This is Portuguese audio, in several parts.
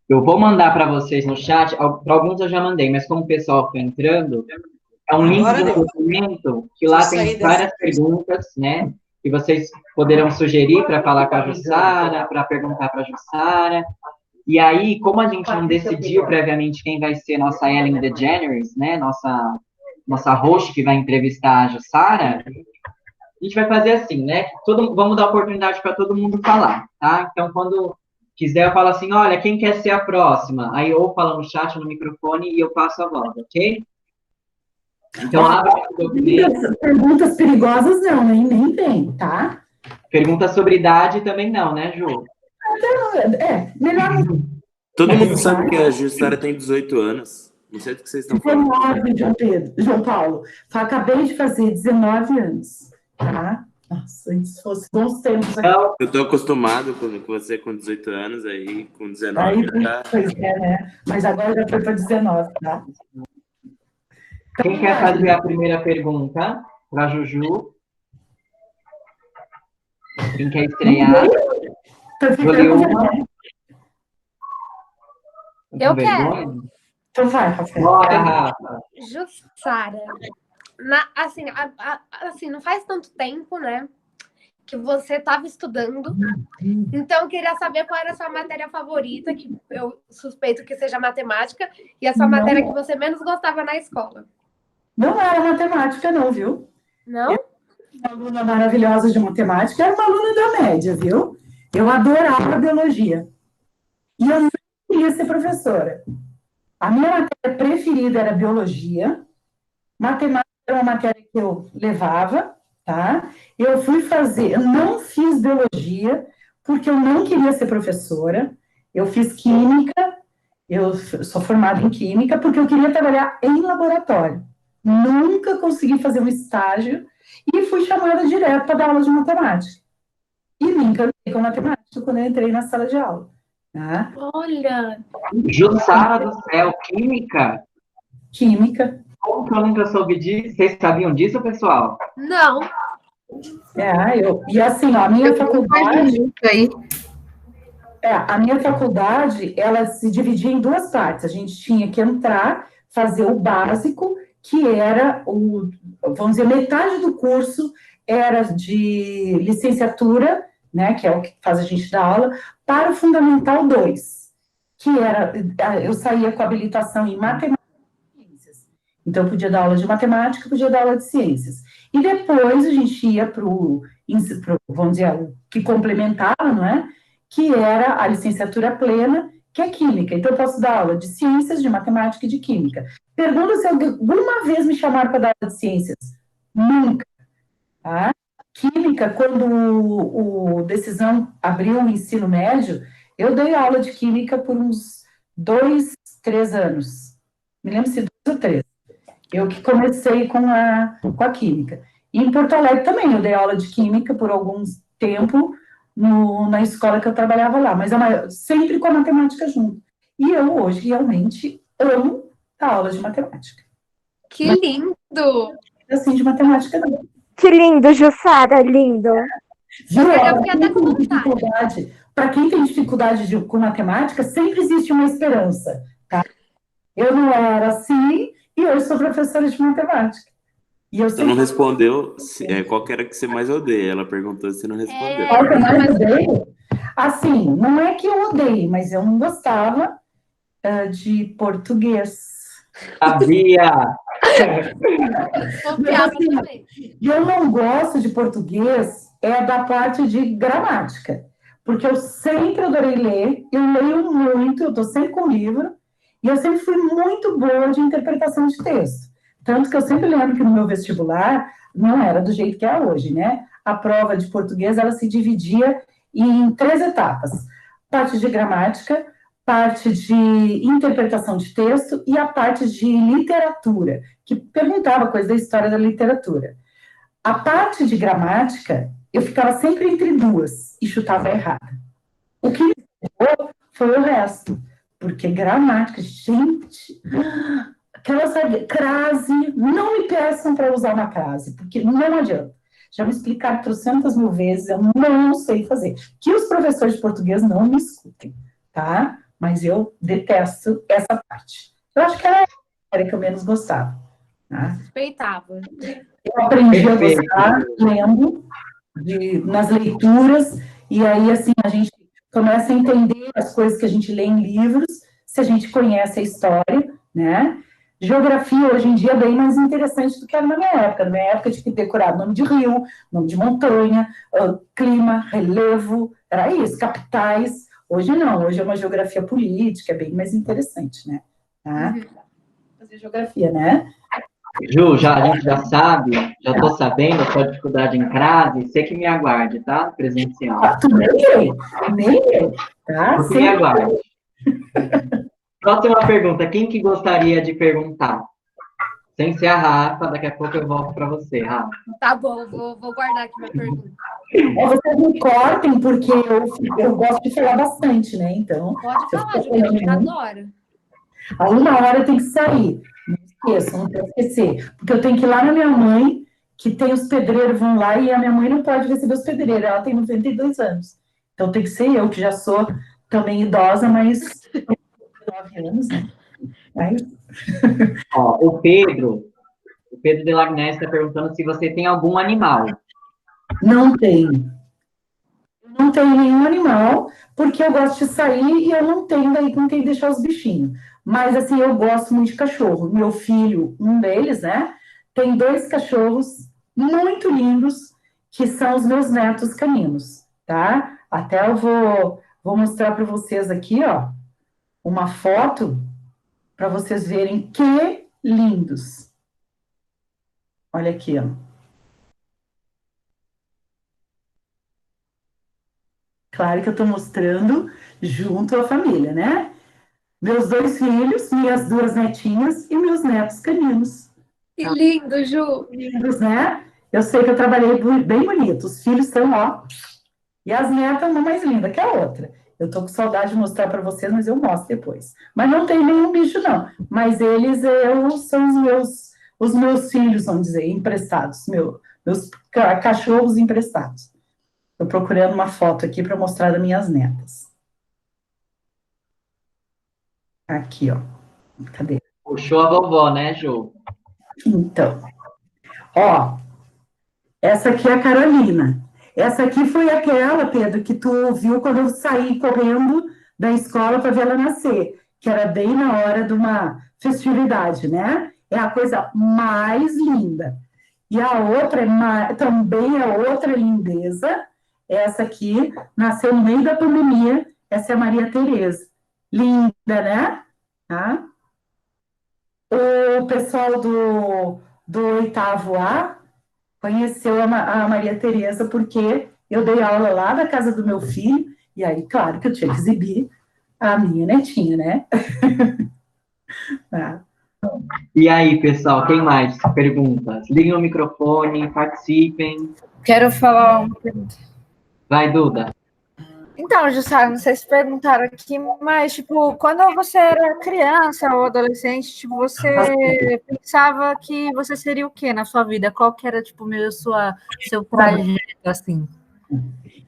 Eu vou mandar para vocês no chat, para alguns eu já mandei, mas como o pessoal foi entrando, é um link de um documento que lá tem várias perguntas, né? Que vocês poderão sugerir para falar com a Jussara, para perguntar para a Jussara. E aí, como a gente não decidiu previamente quem vai ser nossa Ellen DeGeneres, né? Nossa host que vai entrevistar a Jussara, a gente vai fazer assim, né? Vamos dar oportunidade para todo mundo falar, tá? Então, quando quiser, eu falo assim, olha, quem quer ser a próxima? Aí ou fala no chat, no microfone, e eu passo a voz, ok? Então, abre o documento. Perguntas perigosas não, nem tem, tá? Pergunta sobre idade também não, né, Ju? Melhor não. Todo mundo sabe que a Jussara tem 18 anos. Não sei do que vocês estão falando. 19, João Paulo. Acabei de fazer 19 anos, tá? Nossa, se fosse bons tempos aqui. Eu tô acostumado com você com 18 anos, aí com 19 Aí, já... Pois é, né? Mas agora já foi para 19, tá? Quem quer fazer a primeira pergunta para a Juju? Quem quer estrear? Vou ler uma. Eu quero. Então vai, Rafael. Bora, Rafa. Jussara, assim, não faz tanto tempo, né, que você estava estudando. Então, eu queria saber qual era a sua matéria favorita, que eu suspeito que seja matemática, e a sua matéria que você menos gostava na escola. Não era matemática, não, viu? Não? Uma aluna maravilhosa de matemática, era uma aluna da média, viu? Eu adorava biologia. E eu não queria ser professora. A minha matéria preferida era biologia. Matemática era uma matéria que eu levava, tá? Eu não fiz biologia, porque eu não queria ser professora. Eu fiz química, eu sou formada em química, porque eu queria trabalhar em laboratório. Nunca consegui fazer um estágio e fui chamada direto para dar aula de matemática. E me encantei com matemática quando eu entrei na sala de aula. Tá? Olha! Jussara do céu, química? Química. Como que eu nunca soube disso? Vocês sabiam disso, pessoal? Não. E assim, ó, a minha faculdade, ela se dividia em duas partes. A gente tinha que entrar, fazer o básico, que era vamos dizer, metade do curso era de licenciatura, né, que é o que faz a gente dar aula, para o Fundamental 2, que era, eu saía com habilitação em matemática e ciências. Então, eu podia dar aula de matemática, podia dar aula de ciências. E depois a gente ia para o, vamos dizer, o que complementava, não é? Que era a licenciatura plena, que é química. Então, eu posso dar aula de ciências, de matemática e de química. Pergunta se alguma vez me chamaram para dar aula de ciências. Nunca. Tá? Química, quando o Decisão abriu o ensino médio, eu dei aula de química por uns 2, 3 anos. Me lembro se 2 ou 3. Eu que comecei com a química. E em Porto Alegre também, eu dei aula de química por algum tempo na escola que eu trabalhava lá, mas sempre com a matemática junto. E eu hoje realmente amo a aula de matemática. Que lindo! Assim, de matemática não. Que lindo, Jussara, lindo. Para quem tem dificuldade com matemática, sempre existe uma esperança, tá? Eu não era assim e hoje sou professora de matemática. E Você não respondeu qual que era que você mais odeia. Ela perguntou se você não respondeu. Qual que eu mais odeio? Assim, não é que eu odeio, mas eu não gostava de português. Sabia! Eu não gosto de português da parte de gramática, porque eu sempre adorei ler, eu leio muito, eu estou sempre com livro, e eu sempre fui muito boa de interpretação de texto. Tanto que eu sempre lembro que no meu vestibular não era do jeito que é hoje, né? A prova de português, ela se dividia em 3 etapas. Parte de gramática, parte de interpretação de texto e a parte de literatura, que perguntava coisa da história da literatura. A parte de gramática, eu ficava sempre entre 2 e chutava errada. O que me ficou foi o resto, porque gramática, gente, aquela crase, não me peçam para usar uma crase, porque não adianta. Já me explicaram 300.000 vezes, eu não sei fazer. Que os professores de português não me escutem, tá? mas eu detesto essa parte. Eu acho que era a área que eu menos gostava. Tá? Respeitava. Eu aprendi a Perfeito. gostar lendo, nas leituras, e aí, assim, a gente começa a entender as coisas que a gente lê em livros, se a gente conhece a história, né? Geografia, hoje em dia, é bem mais interessante do que era na minha época. Na minha época, eu tinha que decorar nome de rio, nome de montanha, clima, relevo, era isso, capitais. Hoje não, hoje é uma geografia política, é bem mais interessante, né? Tá? Fazer geografia, né? Ju, a gente já sabe, já estou sabendo a sua dificuldade em crase, você que me aguarde, tá? Presencial. Tu nem eu, tá? Você me aguarde. Próxima pergunta, quem que gostaria de perguntar? Sem ser a Rafa, daqui a pouco eu volto para você, Rafa. Tá bom, vou guardar aqui minha pergunta. Vocês me cortem, porque eu gosto de falar bastante, né? Então. Pode falar, Juliana, a gente adora. A 1 hora tem que sair. Não esqueçam, não pode esquecer. Porque eu tenho que ir lá na minha mãe, que tem os pedreiros, vão lá, e a minha mãe não pode receber os pedreiros. Ela tem 92 anos. Então tem que ser eu, que já sou também idosa, mas 9 anos, né? Aí... Ó, o Pedro de Lagnés está perguntando se você tem algum animal. Não tenho. Não tenho nenhum animal, porque eu gosto de sair e eu não tenho daí com quem deixar os bichinhos. Mas, assim, eu gosto muito de cachorro. Meu filho, um deles, né, tem 2 cachorros muito lindos, que são os meus netos caninos, tá? Até eu vou mostrar para vocês aqui, ó, uma foto para vocês verem que lindos. Olha aqui, ó. Claro que eu estou mostrando junto à família, né? Meus 2 filhos, minhas 2 netinhas e meus netos caninos. Que lindo, Ju! Lindos, né? Eu sei que eu trabalhei bem bonito. Os filhos estão, ó. E as netas, uma mais linda que a outra. Eu tô com saudade de mostrar para vocês, mas eu mostro depois. Mas não tem nenhum bicho, não. Mas eles são os meus filhos, vamos dizer, emprestados. Meus cachorros emprestados. Estou procurando uma foto aqui para mostrar das minhas netas. Aqui, ó. Cadê? Puxou a vovó, né, Ju? Então, ó, essa aqui é a Carolina. Essa aqui foi aquela, Pedro, que tu viu quando eu saí correndo da escola para ver ela nascer, que era bem na hora de uma festividade, né? É a coisa mais linda. E a outra também é outra lindeza. Essa aqui nasceu no meio da pandemia. Essa é a Maria Tereza. Linda, né? Tá? O pessoal do 8º A conheceu a Maria Tereza porque eu dei aula lá na casa do meu filho, e aí, claro, que eu tinha que exibir a minha netinha, né? Tá. E aí, pessoal, tem mais perguntas? Liguem o microfone, participem. Quero falar uma pergunta. Vai, Duda. Então, Jussara, não sei se perguntaram aqui, mas, tipo, quando você era criança ou adolescente, tipo, você pensava que você seria o quê na sua vida? Qual que era, tipo, meio seu trajeto, assim?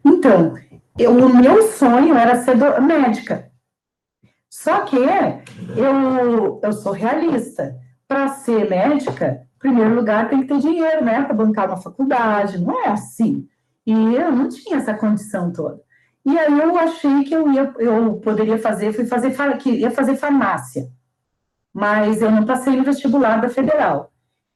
Então, o meu sonho era ser médica. Só que eu sou realista. Para ser médica, em primeiro lugar, tem que ter dinheiro, né? Para bancar uma faculdade. Não é assim. E eu não tinha essa condição toda. E aí eu achei que eu poderia fazer, ia fazer farmácia. Mas eu não passei no vestibular da Federal.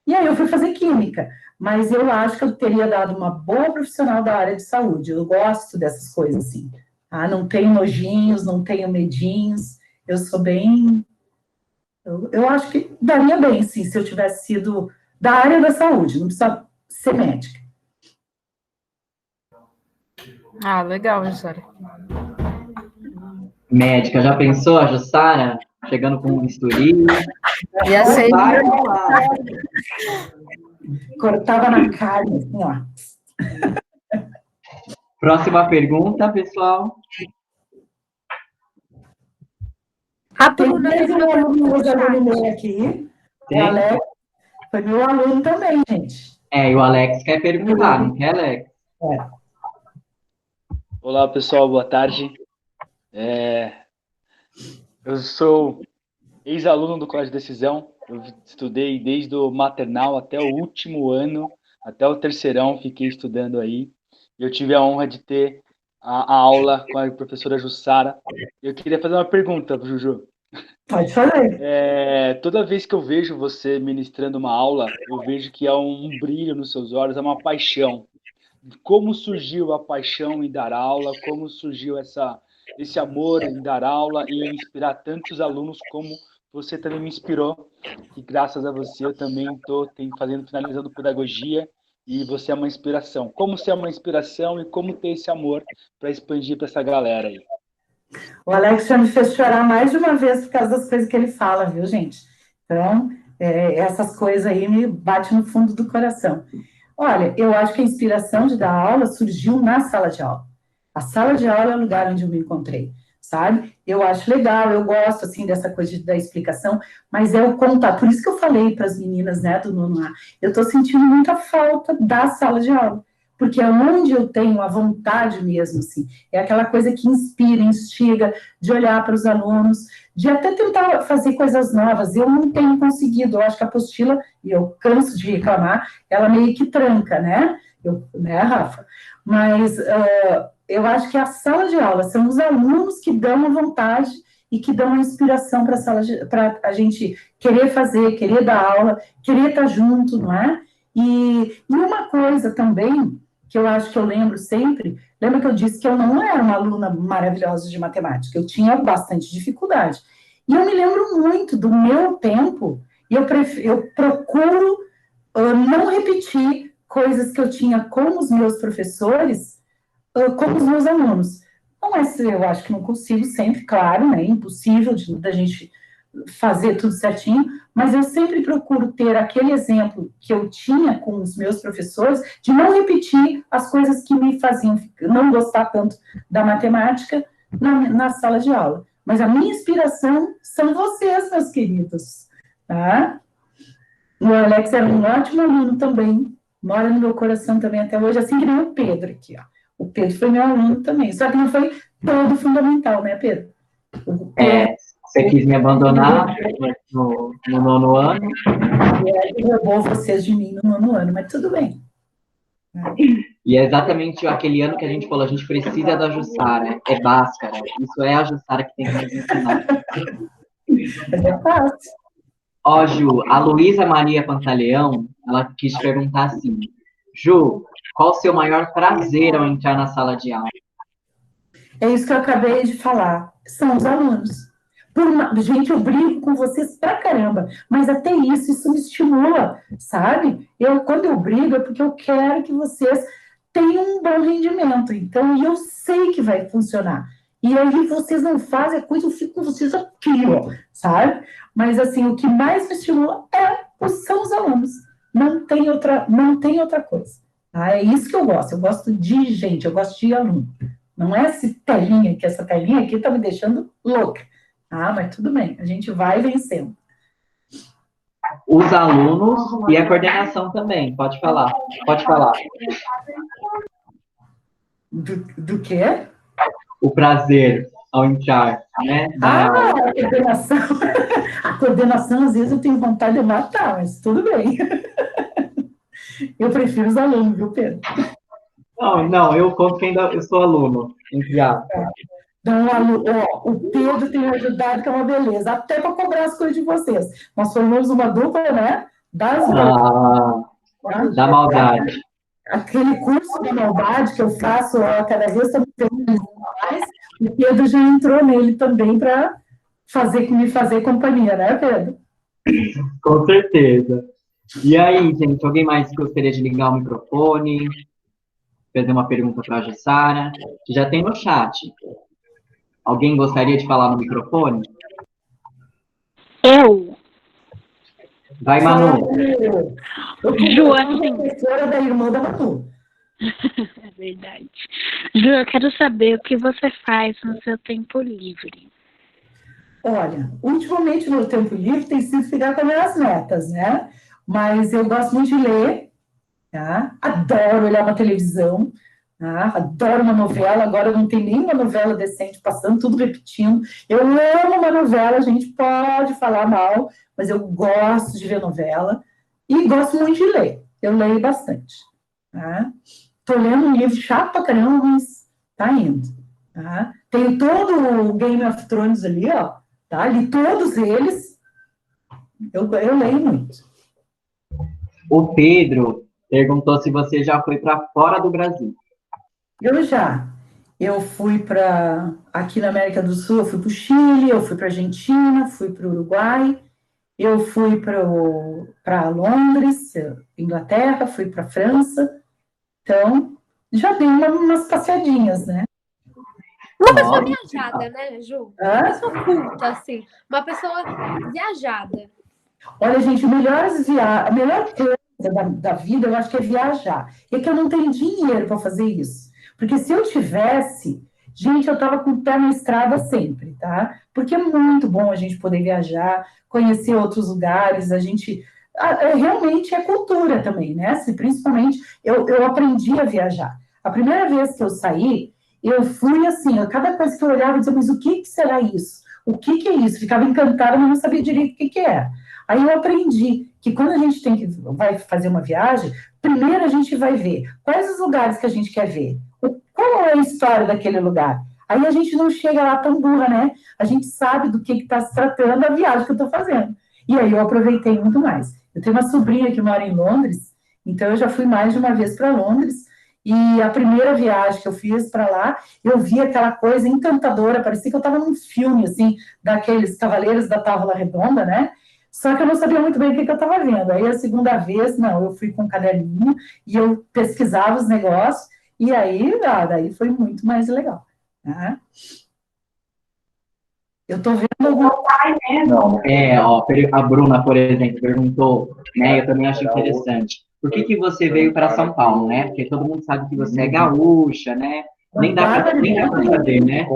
E aí eu fui fazer química. Mas eu acho que eu teria dado uma boa profissional da área de saúde. Eu gosto dessas coisas assim. Ah, não tenho nojinhos, não tenho medinhos. Eu sou bem... Eu acho que daria bem, sim, se eu tivesse sido da área da saúde. Não precisa ser médica. Ah, legal, Jussara. Médica, já pensou a Jussara chegando com um bisturi? Ia ser... Cortava na carne, assim, ó. Próxima pergunta, pessoal. A Tem Bruna mais fez um uma pergunta aluno no meu chat. aqui. Tem? O Alex foi meu aluno também, gente. E o Alex quer perguntar, não quer, Alex? Olá, pessoal, boa tarde. Eu sou ex-aluno do Colégio Decisão. Eu estudei desde o maternal até o último ano, até o terceirão, fiquei estudando aí. Eu tive a honra de ter a aula com a professora Jussara. Eu queria fazer uma pergunta, Juju. Pode fazer. Toda vez que eu vejo você ministrando uma aula, eu vejo que há um brilho nos seus olhos, há uma paixão. Como surgiu a paixão em dar aula? Como surgiu esse amor em dar aula e em inspirar tantos alunos como você também me inspirou? E graças a você eu também estou finalizando pedagogia e você é uma inspiração. Como ser uma inspiração e como ter esse amor para expandir para essa galera aí? O Alex já me fez chorar mais de uma vez por causa das coisas que ele fala, viu, gente? Então, essas coisas aí me batem no fundo do coração. Olha, eu acho que a inspiração de dar aula surgiu na sala de aula. A sala de aula é o lugar onde eu me encontrei, sabe? Eu acho legal, eu gosto, assim, dessa coisa da explicação, mas é o contato. Por isso que eu falei para as meninas, né, do nono A, eu estou sentindo muita falta da sala de aula, porque é onde eu tenho a vontade mesmo, assim, é aquela coisa que inspira, instiga, de olhar para os alunos, de até tentar fazer coisas novas. Eu não tenho conseguido, eu acho que a apostila, e eu canso de reclamar, ela meio que tranca, né? Né, Rafa? Mas eu acho que a sala de aula são os alunos que dão a vontade e que dão a inspiração para a gente querer fazer, querer dar aula, querer estar junto, não é? E uma coisa também que eu acho que eu lembro sempre, lembra que eu disse que eu não era uma aluna maravilhosa de matemática, eu tinha bastante dificuldade. E eu me lembro muito do meu tempo, e eu procuro não repetir coisas que eu tinha com os meus professores, com os meus alunos. Não é, eu acho que não consigo sempre, claro, né, impossível da gente fazer tudo certinho, mas eu sempre procuro ter aquele exemplo que eu tinha com os meus professores, de não repetir as coisas que me faziam não gostar tanto da matemática na sala de aula. Mas a minha inspiração são vocês, meus queridos, tá? O Alex era um ótimo aluno também, mora no meu coração também até hoje, assim que nem o Pedro aqui, ó. O Pedro foi meu aluno também, só que não foi todo fundamental, né, Pedro? Você quis me abandonar no nono ano. E aí roubou vocês de mim no nono ano, mas tudo bem. E é exatamente aquele ano que a gente falou, a gente precisa da Jussara, é Bhaskara, isso é a Jussara que tem que nos ensinar. Mas é fácil. Ó, Ju, a Luísa Maria Pantaleão, ela quis perguntar assim, Ju, qual o seu maior prazer ao entrar na sala de aula? É isso que eu acabei de falar, são os alunos. Gente, eu brinco com vocês pra caramba, mas até isso me estimula, sabe? Quando eu brigo é porque eu quero que vocês tenham um bom rendimento, então, e eu sei que vai funcionar. E aí vocês não fazem a coisa, eu fico com vocês aqui, ó, sabe? Mas, assim, o que mais me estimula são os alunos, não tem outra coisa. Tá? É isso que eu gosto de gente, eu gosto de aluno. Não é essa telinha aqui tá me deixando louca. Ah, mas tudo bem, a gente vai vencendo. Os alunos e a coordenação também, pode falar. Do quê? O prazer ao entrar, né? A coordenação. A coordenação, às vezes, eu tenho vontade de matar, mas tudo bem. Eu prefiro os alunos, viu, Pedro? Não, eu conto que ainda eu sou aluno, entre aspas. Então, o Pedro tem me ajudado, que é uma beleza, até para cobrar as coisas de vocês. Nós formamos uma dupla, né? Da maldade. Aquele curso da maldade que eu faço a cada vez também mais, o Pedro já entrou nele também para me fazer companhia, né, Pedro? Com certeza. E aí, gente, alguém mais gostaria de ligar o microfone? Fazer uma pergunta para a Jussara, que já tem no chat. Alguém gostaria de falar no microfone? Eu. Vai, Manu. Ju, assim... professora da irmã da Manu. É verdade. Ju, eu quero saber o que você faz no seu tempo livre. Olha, ultimamente no meu tempo livre tem sido ficar com as minhas netas, né? Mas eu gosto muito de ler, tá? Adoro olhar uma televisão, Adoro uma novela, agora não tem nenhuma novela decente passando, tudo repetindo. Eu amo uma novela, a gente pode falar mal, mas eu gosto de ver novela e gosto muito de ler. Eu leio bastante. Estou lendo um livro chato pra caramba, mas tá indo. Tenho todo o Game of Thrones ali, ó. Li todos eles. Eu leio muito. O Pedro perguntou se você já foi para fora do Brasil. Eu fui aqui na América do Sul, eu fui para o Chile, eu fui para a Argentina, fui para o Uruguai, eu fui para Londres, Inglaterra, fui para a França. Então, já dei umas passeadinhas, né? Uma pessoa viajada, né, Ju? Uma pessoa culta, assim. Uma pessoa viajada. Olha, gente, a melhor coisa da vida, eu acho que é viajar. É que eu não tenho dinheiro para fazer isso. Porque se eu tivesse, gente, eu estava com o pé na estrada sempre, tá? Porque é muito bom a gente poder viajar, conhecer outros lugares, a gente... realmente é cultura também, né? Principalmente, eu aprendi a viajar. A primeira vez que eu saí, eu fui assim, cada coisa que eu olhava, eu dizia, mas o que será isso? O que é isso? Ficava encantada, mas não sabia direito o que era. Aí eu aprendi que quando a gente vai fazer uma viagem, primeiro a gente vai ver quais os lugares que a gente quer ver, qual é a história daquele lugar. Aí a gente não chega lá tão burra, né? A gente sabe do que está se tratando a viagem que eu estou fazendo. E aí eu aproveitei muito mais. Eu tenho uma sobrinha que mora em Londres, então eu já fui mais de uma vez para Londres, e a primeira viagem que eu fiz para lá, eu vi aquela coisa encantadora, parecia que eu estava num filme, assim, daqueles Cavaleiros da Távola Redonda, né? Só que eu não sabia muito bem o que eu estava vendo. Aí a segunda vez, não, eu fui com um caderninho e eu pesquisava os negócios, e aí, daí foi muito mais legal. Eu estou vendo algum pai, né? Não, a Bruna, por exemplo, perguntou, né? Eu também acho interessante. Por que você veio para São Paulo, né? Porque todo mundo sabe que você é gaúcha, né? Nem dá para saber, né?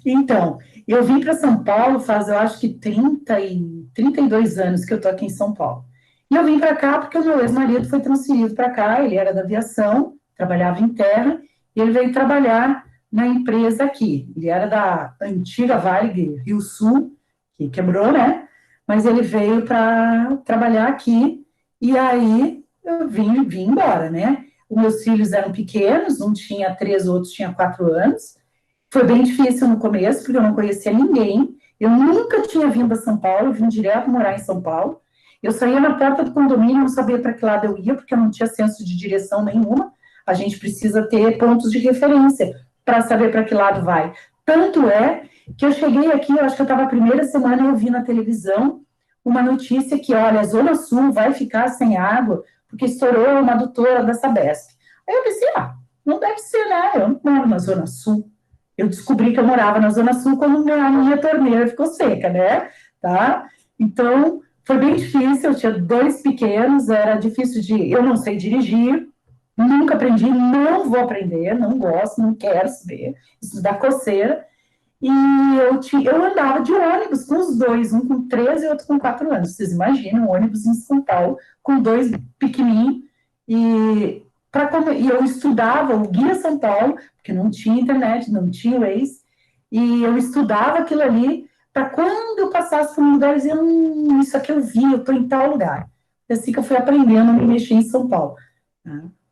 Então, eu vim para São Paulo faz, eu acho que 32 anos que eu estou aqui em São Paulo. E eu vim para cá porque o meu ex-marido foi transferido para cá, ele era da aviação, trabalhava em terra, e ele veio trabalhar na empresa aqui. Ele era da antiga Vale Rio Sul, que quebrou, né? Mas ele veio para trabalhar aqui, e aí eu vim embora, né? Os meus filhos eram pequenos, um tinha 3, o outro tinha 4 anos. Foi bem difícil no começo, porque eu não conhecia ninguém. Eu nunca tinha vindo a São Paulo, eu vim direto morar em São Paulo. Eu saía na porta do condomínio, não sabia para que lado eu ia, porque eu não tinha senso de direção nenhuma. A gente precisa ter pontos de referência para saber para que lado vai. Tanto é que eu cheguei aqui, eu acho que eu estava a primeira semana, eu vi na televisão uma notícia que, olha, a Zona Sul vai ficar sem água, porque estourou uma adutora da Sabesp. Aí eu pensei, não deve ser, né? Eu não moro na Zona Sul. Eu descobri que eu morava na Zona Sul quando a minha torneira ficou seca, né? Tá? Então, foi bem difícil, eu tinha 2 pequenos, era difícil eu não sei dirigir, nunca aprendi, não vou aprender, não gosto, não quero saber, isso dá coceira. E eu andava de ônibus com os 2, um com 13 e outro com 4 anos. Vocês imaginam, um ônibus em São Paulo, com 2 pequenininhos, e eu estudava o Guia São Paulo, porque não tinha internet, não tinha Waze, e eu estudava aquilo ali, para quando eu passasse por um lugar, eu dizia, isso aqui eu vi, eu estou em tal lugar. Assim que eu fui aprendendo a me mexer em São Paulo.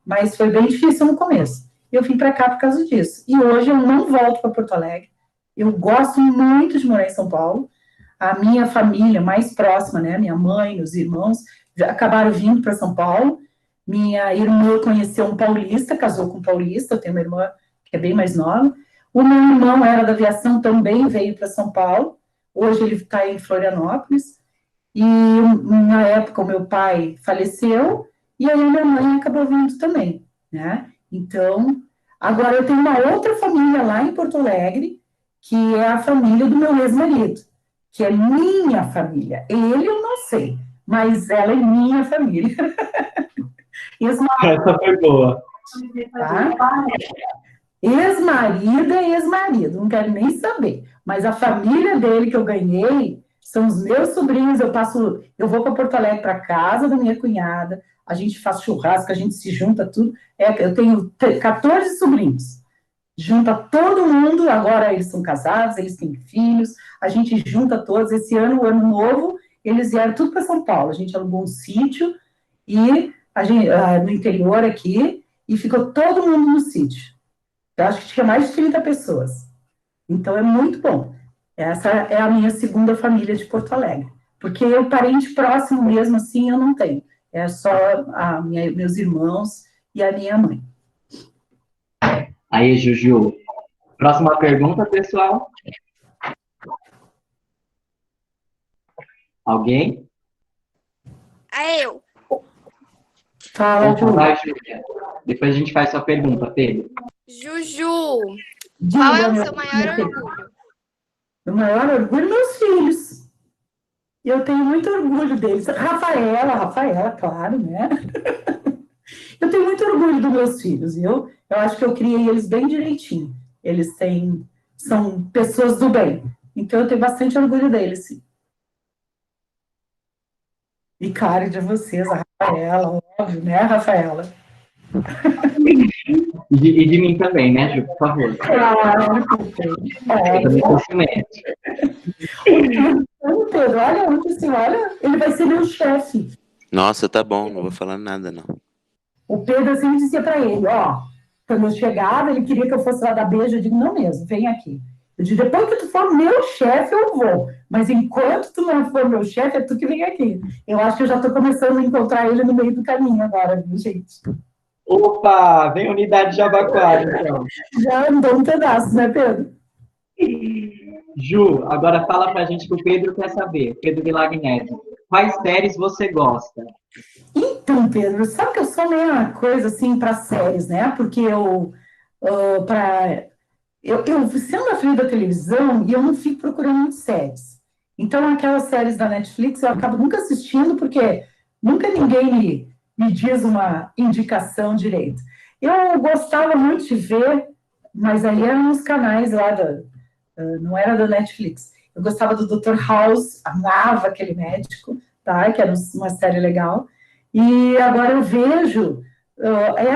Mas foi bem difícil no começo. Eu vim para cá por causa disso. E hoje eu não volto para Porto Alegre. Eu gosto muito de morar em São Paulo. A minha família mais próxima, né, minha mãe, os irmãos, acabaram vindo para São Paulo. Minha irmã conheceu um paulista, casou com um paulista, eu tenho uma irmã que é bem mais nova. O meu irmão era da aviação, também veio para São Paulo. Hoje ele está em Florianópolis. E na época o meu pai faleceu, e aí a minha mãe acabou vindo também, né? Então, agora eu tenho uma outra família lá em Porto Alegre, que é a família do meu ex-marido, que é minha família. Ele eu não sei, mas ela é minha família. Essa foi boa. Tá? Ex-marido é ex-marido, não quero nem saber. Mas a família dele que eu ganhei, São os meus sobrinhos, eu vou para Porto Alegre, para casa da minha cunhada, a gente faz churrasco, a gente se junta tudo. Eu tenho 14 sobrinhos. Junta todo mundo, agora eles são casados, eles têm filhos, a gente junta todos. Esse ano, o ano novo, eles vieram tudo para São Paulo. A gente alugou um sítio e no interior aqui, e ficou todo mundo no sítio. Eu acho que tinha mais de 30 pessoas. Então, é muito bom. Essa é a minha segunda família de Porto Alegre. Porque eu, parente próximo mesmo, assim, eu não tenho. É só meus irmãos e a minha mãe. Aí, Juju. Próxima pergunta, pessoal. Alguém? Eu. Fala, Ju. Vai, Júlia. Depois a gente faz sua pergunta, Pedro. Juju, qual é o seu maior orgulho? O maior orgulho, meus filhos. Eu tenho muito orgulho deles. Rafaela, claro, né? Eu tenho muito orgulho dos meus filhos, viu? Eu acho que eu criei eles bem direitinho. São pessoas do bem. Então, eu tenho bastante orgulho deles, sim. E claro, de vocês, a Rafaela, óbvio, né, Rafaela? E de mim também, né, Ju? Por favor. Claro, Eu também sou ciumento. O Pedro, olha, ele vai ser meu chefe. Nossa, tá bom, não vou falar nada, não. O Pedro sempre dizia para ele, quando eu chegava, ele queria que eu fosse lá dar beijo, eu digo, não mesmo, vem aqui. Eu digo, depois que tu for meu chefe, eu vou. Mas enquanto tu não for meu chefe, é tu que vem aqui. Eu acho que eu já estou começando a encontrar ele no meio do caminho agora, viu, gente? Opa, vem unidade Jabaquara, então. Já andou um pedaço, né, Pedro? Ju, agora fala pra gente que o Pedro quer saber. Pedro Vilagnese. Quais séries você gosta? Então, Pedro, sabe que eu sou meio coisa assim para séries, né? Porque eu sendo a filha da televisão e eu não fico procurando muitas séries. Então, aquelas séries da Netflix eu acabo nunca assistindo porque nunca ninguém me diz uma indicação direito. Eu gostava muito de ver, mas aí eram os canais lá não era da Netflix. Eu gostava do Dr. House, amava aquele médico, tá? Que era uma série legal. E agora eu vejo,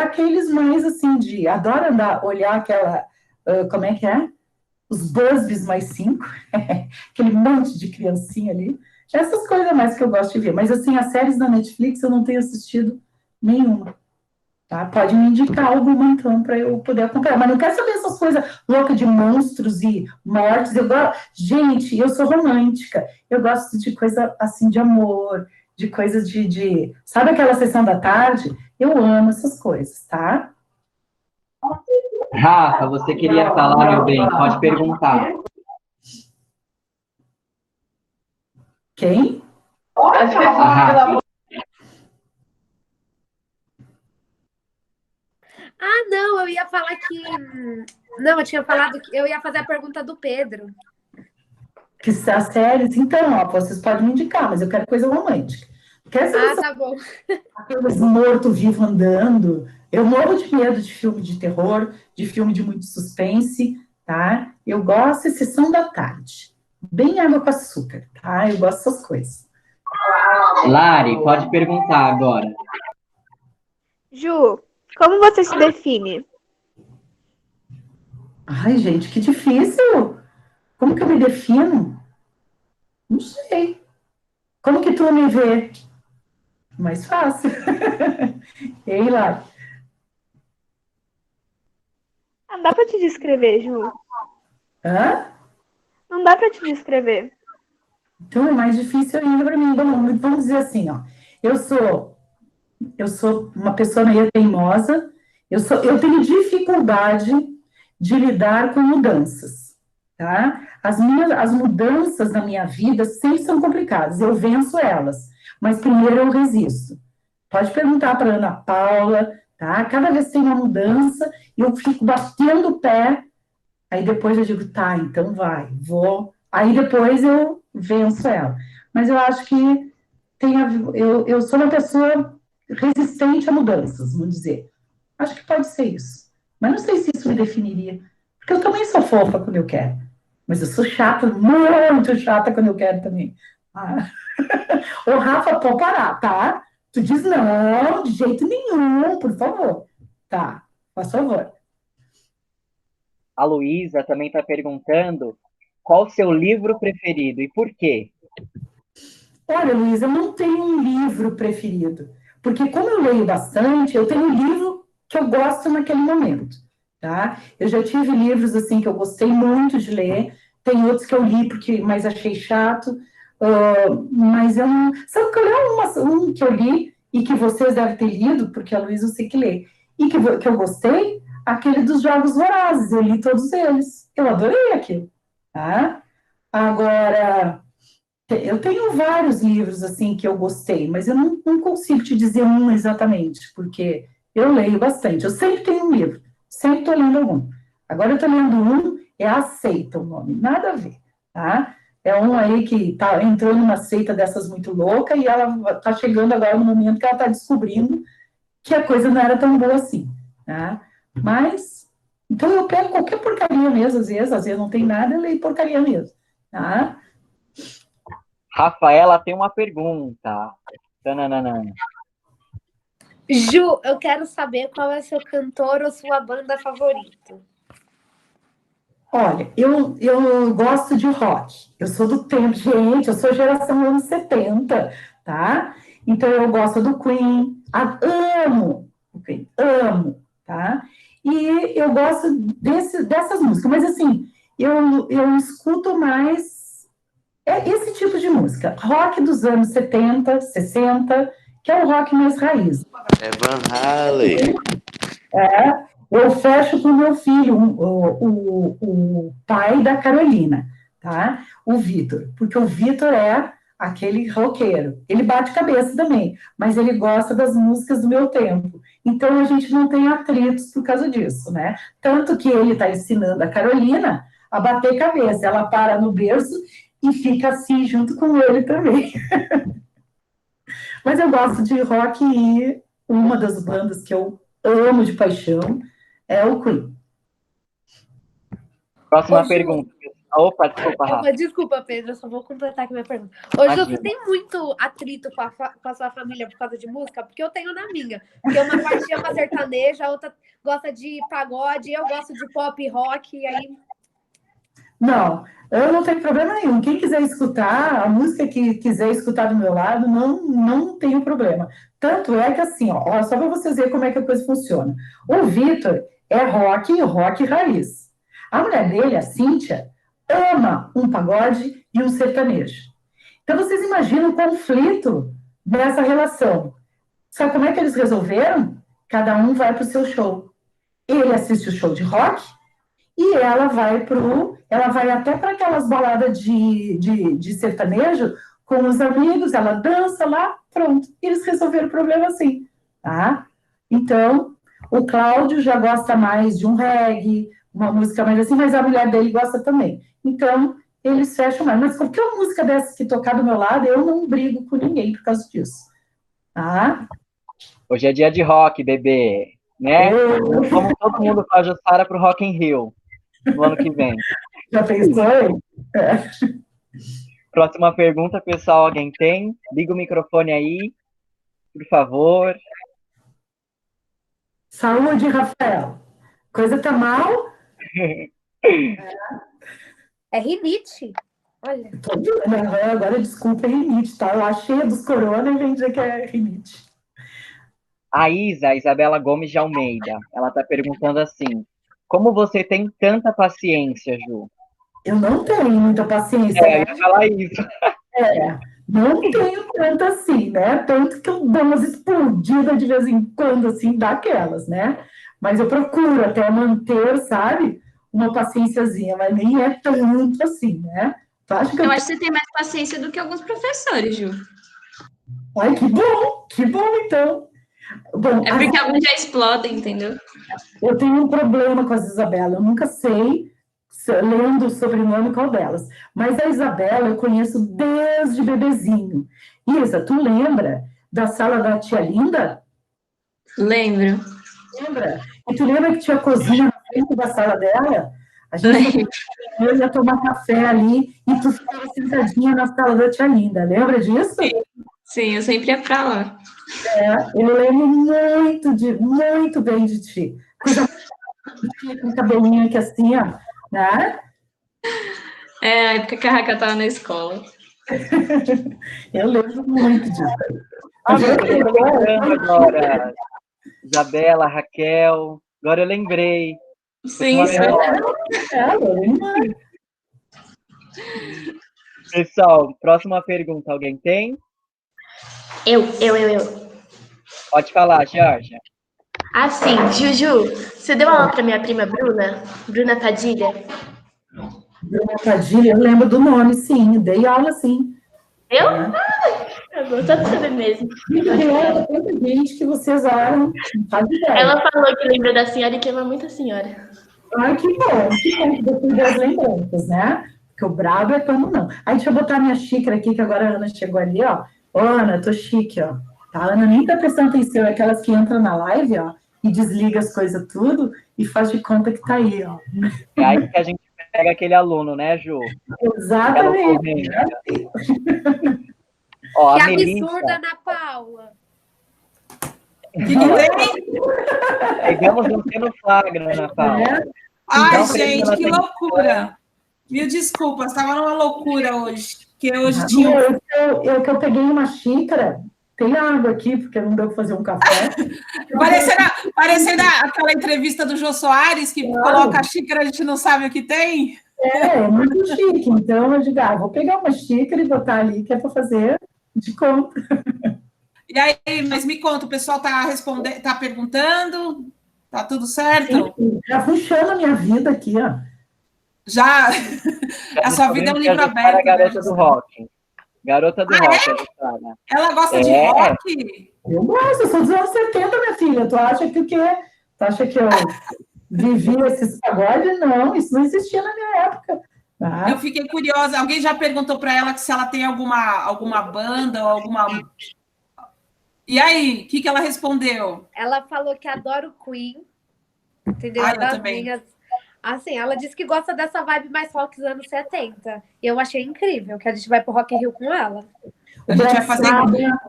aqueles mais assim, adoro olhar aquela, como é que é? Os Busbys mais 5, aquele monte de criancinha ali. Essas coisas mais que eu gosto de ver. Mas assim, as séries da Netflix eu não tenho assistido nenhuma. Tá? Pode me indicar alguma, então, para eu poder acompanhar. Mas não quero saber essas coisas loucas de monstros e mortes. Gente, eu sou romântica. Eu gosto de coisa assim, de amor, de coisas Sabe aquela sessão da tarde? Eu amo essas coisas, tá? Rafa, você queria falar, meu bem? Pode perguntar. Quem? Rafa. Não, eu ia falar que... Não, eu tinha falado que eu ia fazer a pergunta do Pedro. Que as séries, então, vocês podem me indicar, mas eu quero coisa romântica. Tá bom. Aqueles mortos-vivos andando. Eu morro de medo de filme de terror, de filme de muito suspense, tá? Eu gosto de sessão da tarde. Bem água com açúcar, tá? Eu gosto dessas coisas. Lari, pode perguntar agora. Ju, como você se define? Ai, gente, que difícil. Como que eu me defino? Não sei. Como que tu me vê? Mais fácil. Ei, Lari. Não dá pra te descrever, Ju. Hã? Não dá pra te descrever. Então é mais difícil ainda para mim. Vamos dizer assim, eu sou uma pessoa meio teimosa, eu tenho dificuldade de lidar com mudanças, tá? As mudanças na minha vida sempre são complicadas, eu venço elas, mas primeiro eu resisto. Pode perguntar para Ana Paula, tá? Cada vez que tem uma mudança, eu fico batendo o pé, aí depois eu digo, tá, então vou. Aí depois eu venço ela. Mas eu acho que eu sou uma pessoa resistente a mudanças, vamos dizer. Acho que pode ser isso. Mas não sei se isso me definiria. Porque eu também sou fofa quando eu quero. Mas eu sou chata, muito chata quando eu quero também. Ah. Ô, Rafa, pode parar, tá? Tu diz não, de jeito nenhum, por favor. Tá, por favor. A Luísa também está perguntando qual o seu livro preferido e por quê? Olha, Luísa, eu não tenho um livro preferido, porque como eu leio bastante, eu tenho um livro que eu gosto naquele momento, tá? Eu já tive livros, assim, que eu gostei muito de ler, tem outros que eu li porque mais achei chato, mas eu não... Sabe que eu li um que eu li e que vocês devem ter lido, porque a Luísa eu sei que lê, e que eu gostei, aquele dos Jogos Vorazes, eu li todos eles, eu adorei aquilo, tá? Agora... Eu tenho vários livros, assim, que eu gostei, mas eu não consigo te dizer um exatamente, porque eu leio bastante. Eu sempre tenho um livro, sempre estou lendo algum. Agora eu estou lendo um, é A Seita o nome, nada a ver, tá? É um aí que entrou numa seita dessas muito louca e ela está chegando agora no momento que ela está descobrindo que a coisa não era tão boa assim, tá? Mas, então eu pego qualquer porcaria mesmo, às vezes não tem nada, eu leio porcaria mesmo, tá? Rafaela tem uma pergunta. Tananana. Ju, eu quero saber qual é seu cantor ou sua banda favorita. Olha, eu gosto de rock. Eu sou do tempo, gente, eu sou geração anos 70, tá? Então eu gosto do Queen, amo o Queen, amo, tá? E eu gosto dessas músicas, mas assim, eu escuto mais esse tipo de música, rock dos anos 70, 60, que é o rock mais raiz. É Van Halen. Eu fecho com o meu filho, o pai da Carolina, tá? O Vitor, porque o Vitor é aquele roqueiro. Ele bate cabeça também, mas ele gosta das músicas do meu tempo. Então a gente não tem atritos por causa disso, né? Tanto que ele está ensinando a Carolina a bater cabeça. Ela para no berço e fica assim junto com ele também. Mas eu gosto de rock e uma das bandas que eu amo de paixão é o Queen. Próxima pergunta. Opa, desculpa, Rafa. Desculpa, Pedro, eu só vou completar aqui minha pergunta. Ô, Ju, você tem muito atrito com a sua família por causa de música? Porque eu tenho na minha. Porque uma parte ama sertaneja, a outra gosta de pagode, eu gosto de pop rock, e aí... Não, eu não tenho problema nenhum. Quem quiser escutar, a música que quiser escutar do meu lado, não tenho problema. Tanto é que assim, ó, só para vocês verem como é que a coisa funciona. O Vitor é rock raiz. A mulher dele, a Cíntia, ama um pagode e um sertanejo. Então vocês imaginam o conflito nessa relação. Sabe como é que eles resolveram? Cada um vai para o seu show. Ele assiste o show de rock e ela vai até para aquelas baladas de sertanejo com os amigos, ela dança lá, pronto. Eles resolveram o problema assim, tá? Então, o Cláudio já gosta mais de um reggae, uma música mais assim, mas a mulher dele gosta também. Então, eles fecham mais. Mas qualquer música dessas que tocar do meu lado, eu não brigo com ninguém por causa disso, tá? Hoje é dia de rock, bebê, né? Vamos todo mundo com a Jussara pro Rock in Rio no ano que vem. Já pensou? Próxima pergunta, pessoal, alguém tem? Liga o microfone aí, por favor. Saúde, Rafael. Coisa tá mal? É rinite. Olha. Agora, desculpa, é rinite, tá? Eu achei a dos corona e vem dizer que é rinite. A Isabela Gomes de Almeida, ela tá perguntando assim, como você tem tanta paciência, Ju? Eu não tenho muita paciência. Eu ia falar isso. Não tenho tanto assim, né? Tanto que eu dou umas explodidas de vez em quando, assim, daquelas, né? Mas eu procuro até manter, sabe, uma paciênciazinha, mas nem é tanto assim, né? Eu acho que você tem mais paciência do que alguns professores, Ju. Ai, que bom, então. Bom, é porque alguns já explodem, entendeu? Eu tenho um problema com a Isabela, eu nunca sei, lendo o sobrenome, qual delas. Mas a Isabela eu conheço desde bebezinho. Isa, tu lembra da sala da tia Linda? Lembro. Lembra? E tu lembra que tinha a cozinha na frente da sala dela? A gente ia tomar café ali e tu ficava sentadinha na sala da tia Linda. Lembra disso? Sim, eu sempre ia pra lá. Eu lembro muito bem de ti. Coisa com cabelinho aqui assim, ó, né? É a época que a Raquel tava na escola. Eu lembro muito disso. Eu tô lembrando agora. Isabela, Raquel. Agora eu lembrei. Sim, Pessoal, próxima pergunta. Alguém tem? Eu. Pode falar, Georgia. Assim, Juju, você deu aula pra minha prima Bruna Padilha? Bruna Padilha, eu lembro do nome, sim. Dei aula, sim. Eu? Eu gosto de saber mesmo. Tanta gente que vocês olham, não faz ideia. Ela falou que lembra da senhora e que ama muito a senhora. Ai, que bom que depois das lembranças, né? Porque o brabo é como não. Aí, deixa eu botar minha xícara aqui, que agora a Ana chegou ali, ó. Ô, Ana, tô chique, ó. Tá, a Ana nem tá prestando atenção, é aquelas que entram na live, ó, e desliga as coisas tudo e faz de conta que tá aí, ó. É aí que a gente pega aquele aluno, né, Ju? Exatamente. Ó, que a absurda, Ana Paula. Pegamos você no flagra, Ana Paula. Ai, gente, que loucura. Mil desculpas, estava numa loucura hoje. Que hoje tinha... que eu peguei uma xícara, tem água aqui, porque não deu para fazer um café. Parecendo aquela entrevista do Jô Soares, que coloca a xícara, a gente não sabe o que tem. É muito chique. Então, eu digo, vou pegar uma xícara e botar ali, que é para fazer de conta. E aí, mas me conta, o pessoal tá perguntando, tá tudo certo? Sim, já funciona a minha vida aqui, ó. Já? A sua vida é um livro aberto. A garota do rock. Garota do rock. Ela gosta de rock? Eu gosto, eu sou dos anos 70, minha filha. Tu acha que o quê? Tu acha que eu vivi esses pagodes? Não, isso não existia na minha época. Tá? Eu fiquei curiosa. Alguém já perguntou para ela se ela tem alguma banda ou alguma... E aí, o que ela respondeu? Ela falou que adora o Queen, entendeu? Eu também. Assim, ela disse que gosta dessa vibe mais rock dos anos 70. E eu achei incrível que a gente vai pro Rock in Rio com ela. A gente vai fazer...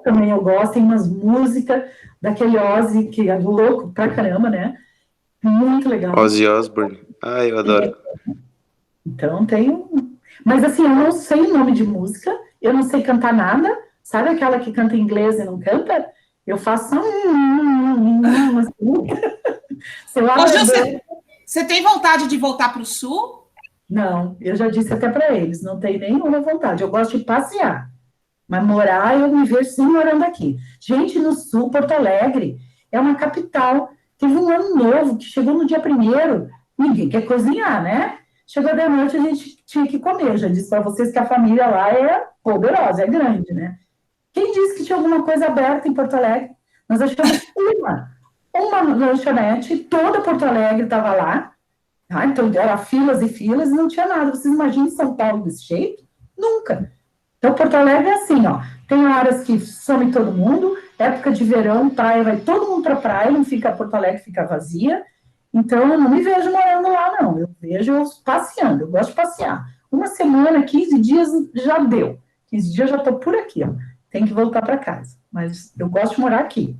Também eu gosto, tem umas músicas daquele Ozzy, que é louco pra caramba, né? Muito legal. Ozzy Osbourne. Ai, eu adoro. Então tem... Mas assim, eu não sei o nome de música, eu não sei cantar nada. Sabe aquela que canta em inglês e não canta? Eu faço sei lá. Você tem vontade de voltar para o Sul? Não, eu já disse até para eles, não tenho nenhuma vontade. Eu gosto de passear, mas morar, eu me vejo sim morando aqui. Gente, no Sul, Porto Alegre, é uma capital. Teve um ano novo que chegou no dia 1º, ninguém quer cozinhar, né? Chegou de noite, a gente tinha que comer. Eu já disse para vocês que a família lá é poderosa, é grande, né? Quem disse que tinha alguma coisa aberta em Porto Alegre? Nós achamos uma lanchonete, toda Porto Alegre estava lá. Então, era filas e filas e não tinha nada. Vocês imaginam São Paulo desse jeito? Nunca. Então, Porto Alegre é assim, ó. Tem horas que some todo mundo, época de verão, praia, vai todo mundo para a praia, não fica Porto Alegre, fica vazia. Então, eu não me vejo morando lá, não. Eu vejo passeando, eu gosto de passear. Uma semana, 15 dias já deu. 15 dias já estou por aqui, ó. Tem que voltar para casa. Mas eu gosto de morar aqui.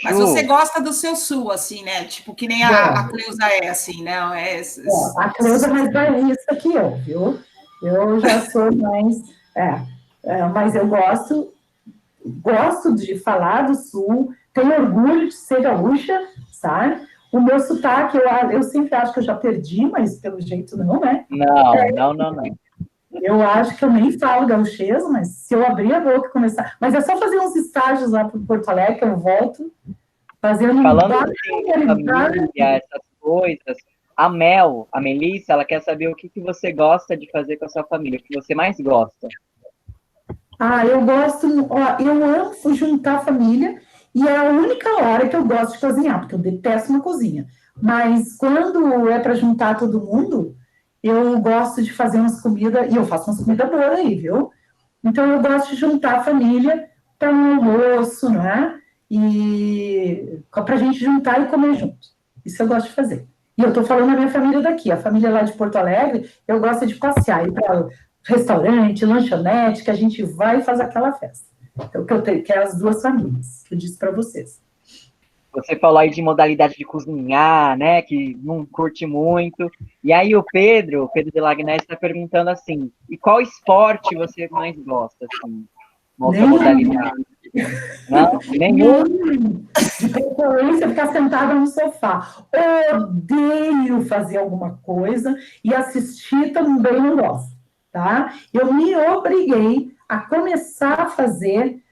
Mas você gosta do seu Sul, assim, né? Tipo, que nem a Cleusa é, assim, né? A Cleusa é mais bairrista que eu, viu? Eu já sou mais... mas eu gosto de falar do Sul, tenho orgulho de ser gaúcha, sabe? O meu sotaque, eu sempre acho que eu já perdi, mas pelo jeito não, né? Não. Eu acho que eu nem falo gauchês, mas se eu abrir a boca e começar... Mas é só fazer uns estágios lá para Porto Alegre, que eu volto, fazendo... Falando de família, essas coisas, a Melissa, ela quer saber o que você gosta de fazer com a sua família, o que você mais gosta. Eu amo juntar a família, e é a única hora que eu gosto de cozinhar, porque eu detesto uma cozinha. Mas quando é para juntar todo mundo... Eu gosto de fazer umas comidas, e eu faço umas comidas boas aí, viu? Então, eu gosto de juntar a família para um almoço, né? E para a gente juntar e comer junto. Isso eu gosto de fazer. E eu estou falando da minha família daqui. A família lá de Porto Alegre, eu gosto de passear, ir para restaurante, lanchonete, que a gente vai e faz aquela festa. Então, que eu tenho, que é as duas famílias, que eu disse para vocês. Você falou aí de modalidade de cozinhar, né? Que não curte muito. E aí o Pedro de Lagnés está perguntando assim, e qual esporte você mais gosta, assim? Outra modalidade? Não? Nenhum? De preferência, ficar sentada no sofá. Odeio fazer alguma coisa e assistir também não gosto, tá? Eu me obriguei a começar a fazer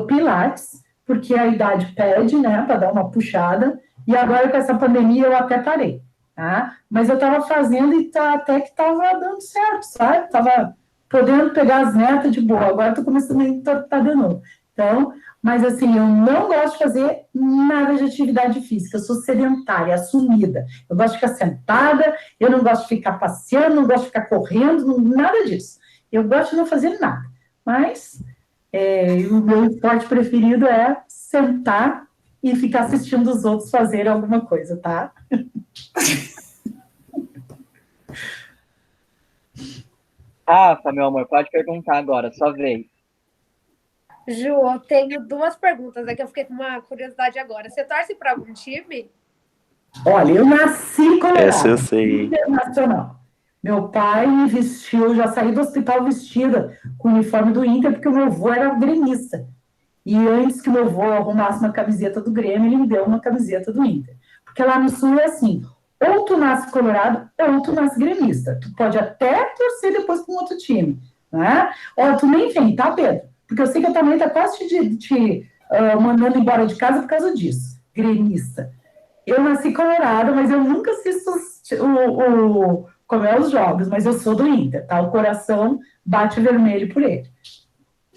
pilates, porque a idade pede, né, para dar uma puxada, e agora com essa pandemia eu até parei, tá? Mas eu estava fazendo e até que estava dando certo, sabe? Estava podendo pegar as metas de boa, agora estou começando a tá dando. Então, mas assim, eu não gosto de fazer nada de atividade física, eu sou sedentária, assumida. Eu gosto de ficar sentada, eu não gosto de ficar passeando, não gosto de ficar correndo, nada disso. Eu gosto de não fazer nada, mas o meu esporte preferido é sentar e ficar assistindo os outros fazerem alguma coisa, tá? Rafa, meu amor, pode perguntar agora, sua vez. Ju, eu tenho duas perguntas, é que eu fiquei com uma curiosidade agora. Você torce para algum time? Olha, eu nasci colorada. Essa eu sei. Internacional. Meu pai me vestiu, já saí do hospital vestida com o uniforme do Inter, porque o meu avô era gremista. E antes que o meu avô arrumasse uma camiseta do Grêmio, ele me deu uma camiseta do Inter. Porque lá no Sul é assim, ou tu nasce colorado, ou tu nasce gremista. Tu pode até torcer depois para um outro time, né? Ou tu nem vem, tá, Pedro? Porque eu sei que a tua mãe tá quase te mandando embora de casa por causa disso. Gremista. Eu nasci colorado, mas eu nunca assisto como é os jogos, mas eu sou do Inter, tá? O coração bate vermelho por ele.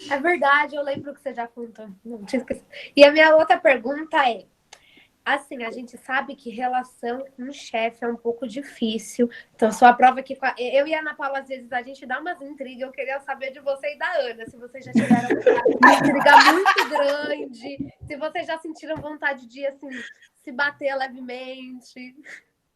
É verdade, eu lembro que você já contou. Não tinha esquecido. E a minha outra pergunta é, assim, a gente sabe que relação com o chefe é um pouco difícil. Então, só a prova que eu e a Ana Paula, às vezes, a gente dá umas intrigas. Eu queria saber de você e da Ana, se vocês já tiveram uma intriga muito grande, se vocês já sentiram vontade de, assim, se bater levemente.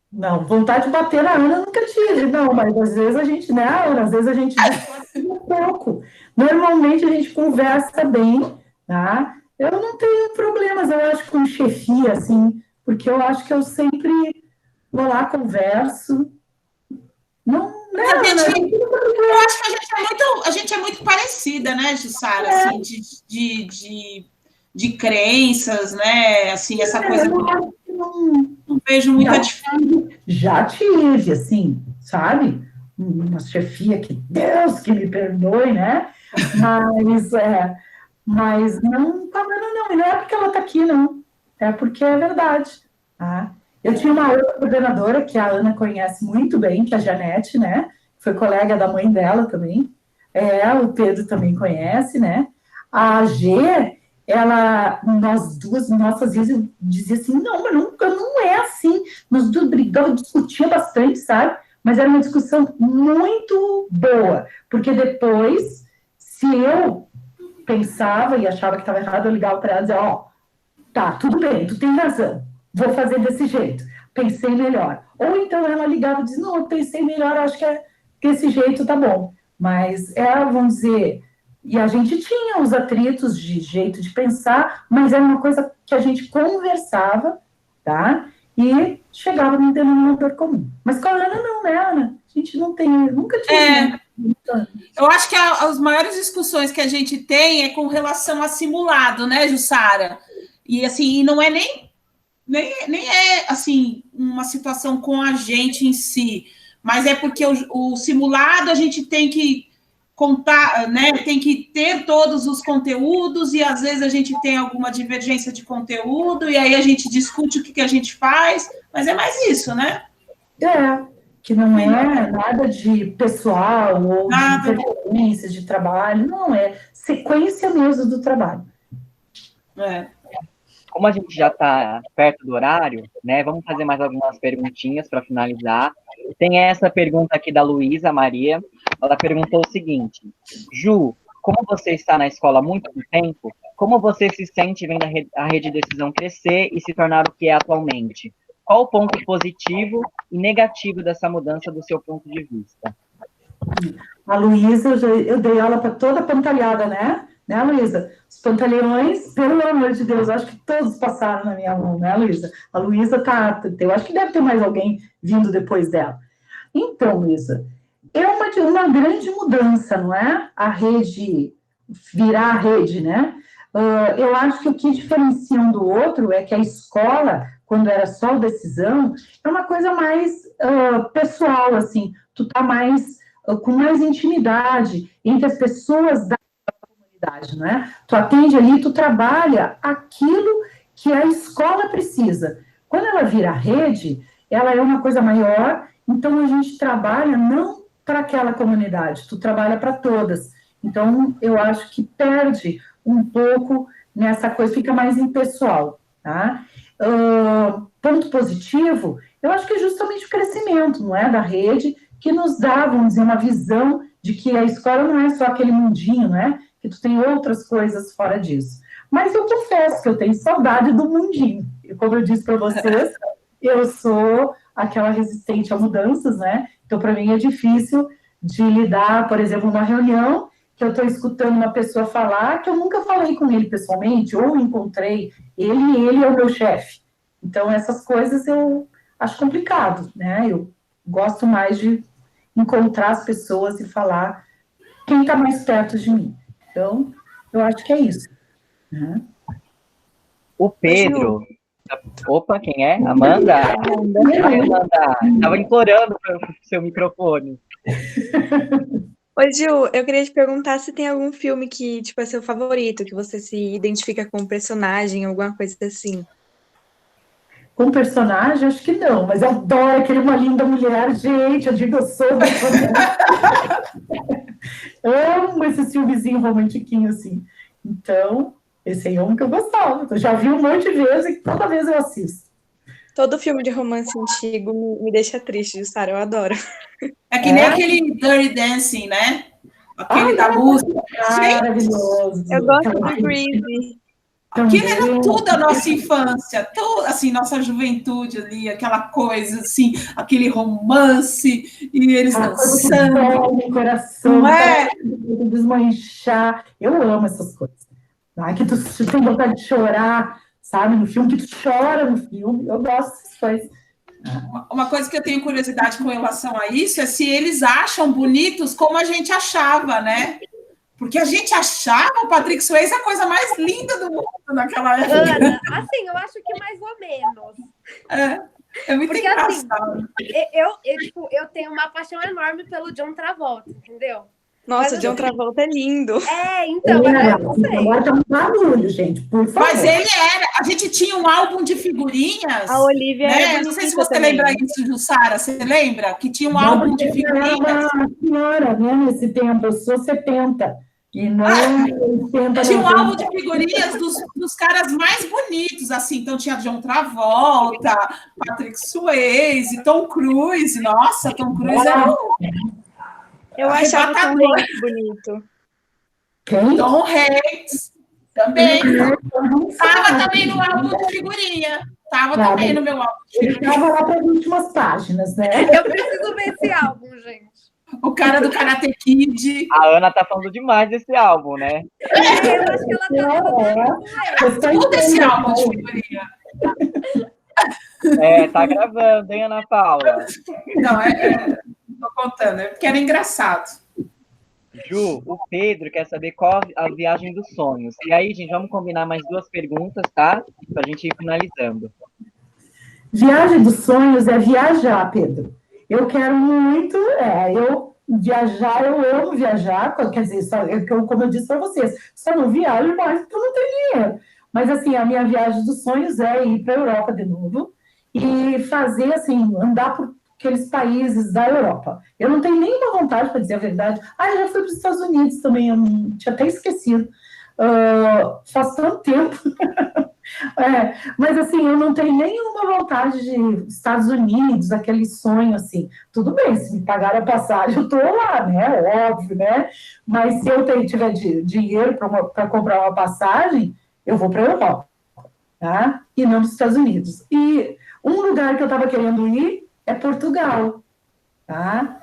Não, vontade de bater na Ana eu nunca tive, não, mas às vezes a gente, né, Ana, às vezes a gente discute um pouco. Normalmente a gente conversa bem, tá? Eu não tenho problemas, eu acho, com chefia, assim, porque eu acho que eu sempre vou lá, converso. Não, né, eu acho que a gente é muito parecida, né, Jussara, assim, de crenças, né, assim, essa coisa... Não vejo muita diferença. Já tive, assim, sabe? Uma chefia que Deus que me perdoe, né? Mas não tá vendo, não. E não é porque ela tá aqui, não. É porque é verdade. Tá? Eu tinha uma outra coordenadora que a Ana conhece muito bem, que é a Janete, né? Foi colega da mãe dela também. O Pedro também conhece, né? A G... nós duas, às vezes, eu dizia assim, não, mas não é assim. Nós duas brigávamos, discutia bastante, sabe? Mas era uma discussão muito boa, porque depois, se eu pensava e achava que estava errado, eu ligava para ela e dizia, tá, tudo bem, tu tem razão, vou fazer desse jeito, pensei melhor. Ou então ela ligava e dizia, não, eu pensei melhor, acho que esse jeito tá bom. Mas vamos dizer... E a gente tinha os atritos de jeito de pensar, mas era uma coisa que a gente conversava, tá? E chegava num denominador comum. Mas com a Ana não, né, Ana? A gente não tem, nunca tinha. Eu acho que as maiores discussões que a gente tem é com relação a simulado, né, Jussara? E assim, não é nem é assim uma situação com a gente em si, mas é porque o simulado a gente tem que contar, né? Tem que ter todos os conteúdos e às vezes a gente tem alguma divergência de conteúdo e aí a gente discute o que a gente faz, mas é mais isso, né? Que não é nada de pessoal ou de interferência de trabalho, não, é sequência mesmo do trabalho. Como a gente já está perto do horário, né? Vamos fazer mais algumas perguntinhas para finalizar. Tem essa pergunta aqui da Luísa Maria. Ela perguntou o seguinte: Ju, como você está na escola há muito tempo, como você se sente vendo a Rede Decisão crescer e se tornar o que é atualmente? qual o ponto positivo e negativo dessa mudança do seu ponto de vista? A Luísa, eu dei aula para toda pantalhada, né? Né, Luísa? Os pantalhões, pelo amor de Deus, acho que todos passaram na minha mão, né, Luísa? A Luísa eu acho que deve ter mais alguém vindo depois dela. Então, Luísa, é uma grande mudança, não é? A rede, virar a rede, né? Eu acho que o que diferencia um do outro é que a escola, quando era só decisão, é uma coisa mais pessoal, assim, tu tá mais, com mais intimidade entre as pessoas da comunidade, não é? Tu atende ali, tu trabalha aquilo que a escola precisa. Quando ela vira rede, ela é uma coisa maior, então a gente trabalha não para aquela comunidade, tu trabalha para todas. Então, eu acho que perde um pouco nessa coisa, fica mais impessoal, tá? Ponto positivo, eu acho que é justamente o crescimento, não é, da rede, que nos dá, vamos dizer, uma visão de que a escola não é só aquele mundinho, né, que tu tem outras coisas fora disso. Mas eu confesso que eu tenho saudade do mundinho, e como eu disse para vocês, eu sou aquela resistente a mudanças, né, então para mim é difícil de lidar, por exemplo, numa reunião, que eu estou escutando uma pessoa falar, que eu nunca falei com ele pessoalmente, ou encontrei ele, e ele é o meu chefe. Então, essas coisas eu acho complicado, né? Eu gosto mais de encontrar as pessoas e falar quem está mais perto de mim. Então, eu acho que é isso. Né? O Pedro... Opa, quem é? Amanda? Amanda, estava implorando para o seu microfone. Oi, Gil, eu queria te perguntar se tem algum filme que, tipo, é seu favorito, que você se identifica com um personagem, alguma coisa assim. Com personagem, acho que não, mas eu adoro aquele Uma Linda Mulher, gente, eu digo, eu sou amo esse filmezinho romantiquinho, assim. Então, esse aí é um que eu gostava, eu já vi um monte de vezes e toda vez eu assisto. Todo filme de romance antigo me deixa triste, Sara, eu adoro. É que nem aquele Dirty Dancing, né? Aquele da música. Maravilhoso. Eu gosto do Grease. Aquilo era tudo a nossa infância, assim, nossa juventude ali, aquela coisa, assim, aquele romance, e eles dançando. No coração, não é? Desmanchar. Eu amo essas coisas. Ah, que tu tem vontade de chorar, sabe? No filme, que tu chora no filme. Eu gosto dessas coisas. Uma coisa que eu tenho curiosidade com relação a isso é se eles acham bonitos como a gente achava, né? Porque a gente achava o Patrick Swayze a coisa mais linda do mundo naquela época. Ana, assim, eu acho que mais ou menos. É muito porque, engraçado. Assim, eu tenho uma paixão enorme pelo John Travolta, entendeu? Nossa, o John Travolta é lindo. Então, eu não sei. Agora tá um barulho, gente, por favor. Mas ele era... A gente tinha um álbum de figurinhas. A Olivia né? Não sei se você também. lembra isso, Jussara. Você lembra? Que tinha um álbum de figurinhas. A senhora, né, nesse tempo, eu sou 70. E não 80. Tinha um álbum de figurinhas dos caras mais bonitos, assim. Então tinha John Travolta, Patrick Swayze, Tom Cruise. Nossa, Tom Cruise era Eu achava o Tom Hanks bonito. Quem? Tom Hanks também. Estava também no álbum de figurinha. Estava também no meu álbum de figurinha. Ele estava lá para as últimas páginas, né? Eu preciso ver esse álbum, gente. O cara do Karate Kid. A Ana tá falando demais desse álbum, né? Eu acho que ela tá Tudo esse álbum de figurinha. Tá gravando, hein, Ana Paula? Não, tô contando, é porque era engraçado. Ju, o Pedro quer saber qual a viagem dos sonhos. E aí, gente, vamos combinar mais 2 perguntas, tá? Pra gente ir finalizando. Viagem dos sonhos é viajar, Pedro. Eu quero muito, eu viajar, eu amo viajar, quer dizer, como eu disse para vocês, só não viajo mais porque eu não tenho dinheiro. Mas, assim, a minha viagem dos sonhos é ir para a Europa de novo e fazer, assim, andar por aqueles países da Europa. Eu não tenho nenhuma vontade, para dizer a verdade. Eu já fui para os Estados Unidos também, eu tinha até esquecido. Faz tanto tempo. Mas, assim, eu não tenho nenhuma vontade de Estados Unidos, aquele sonho, assim. Tudo bem, se me pagar a passagem, eu estou lá, né? Óbvio, né? Mas se eu tiver dinheiro para comprar uma passagem, eu vou para a Europa, tá? E não para os Estados Unidos. E Um lugar que eu estava querendo ir é Portugal, tá?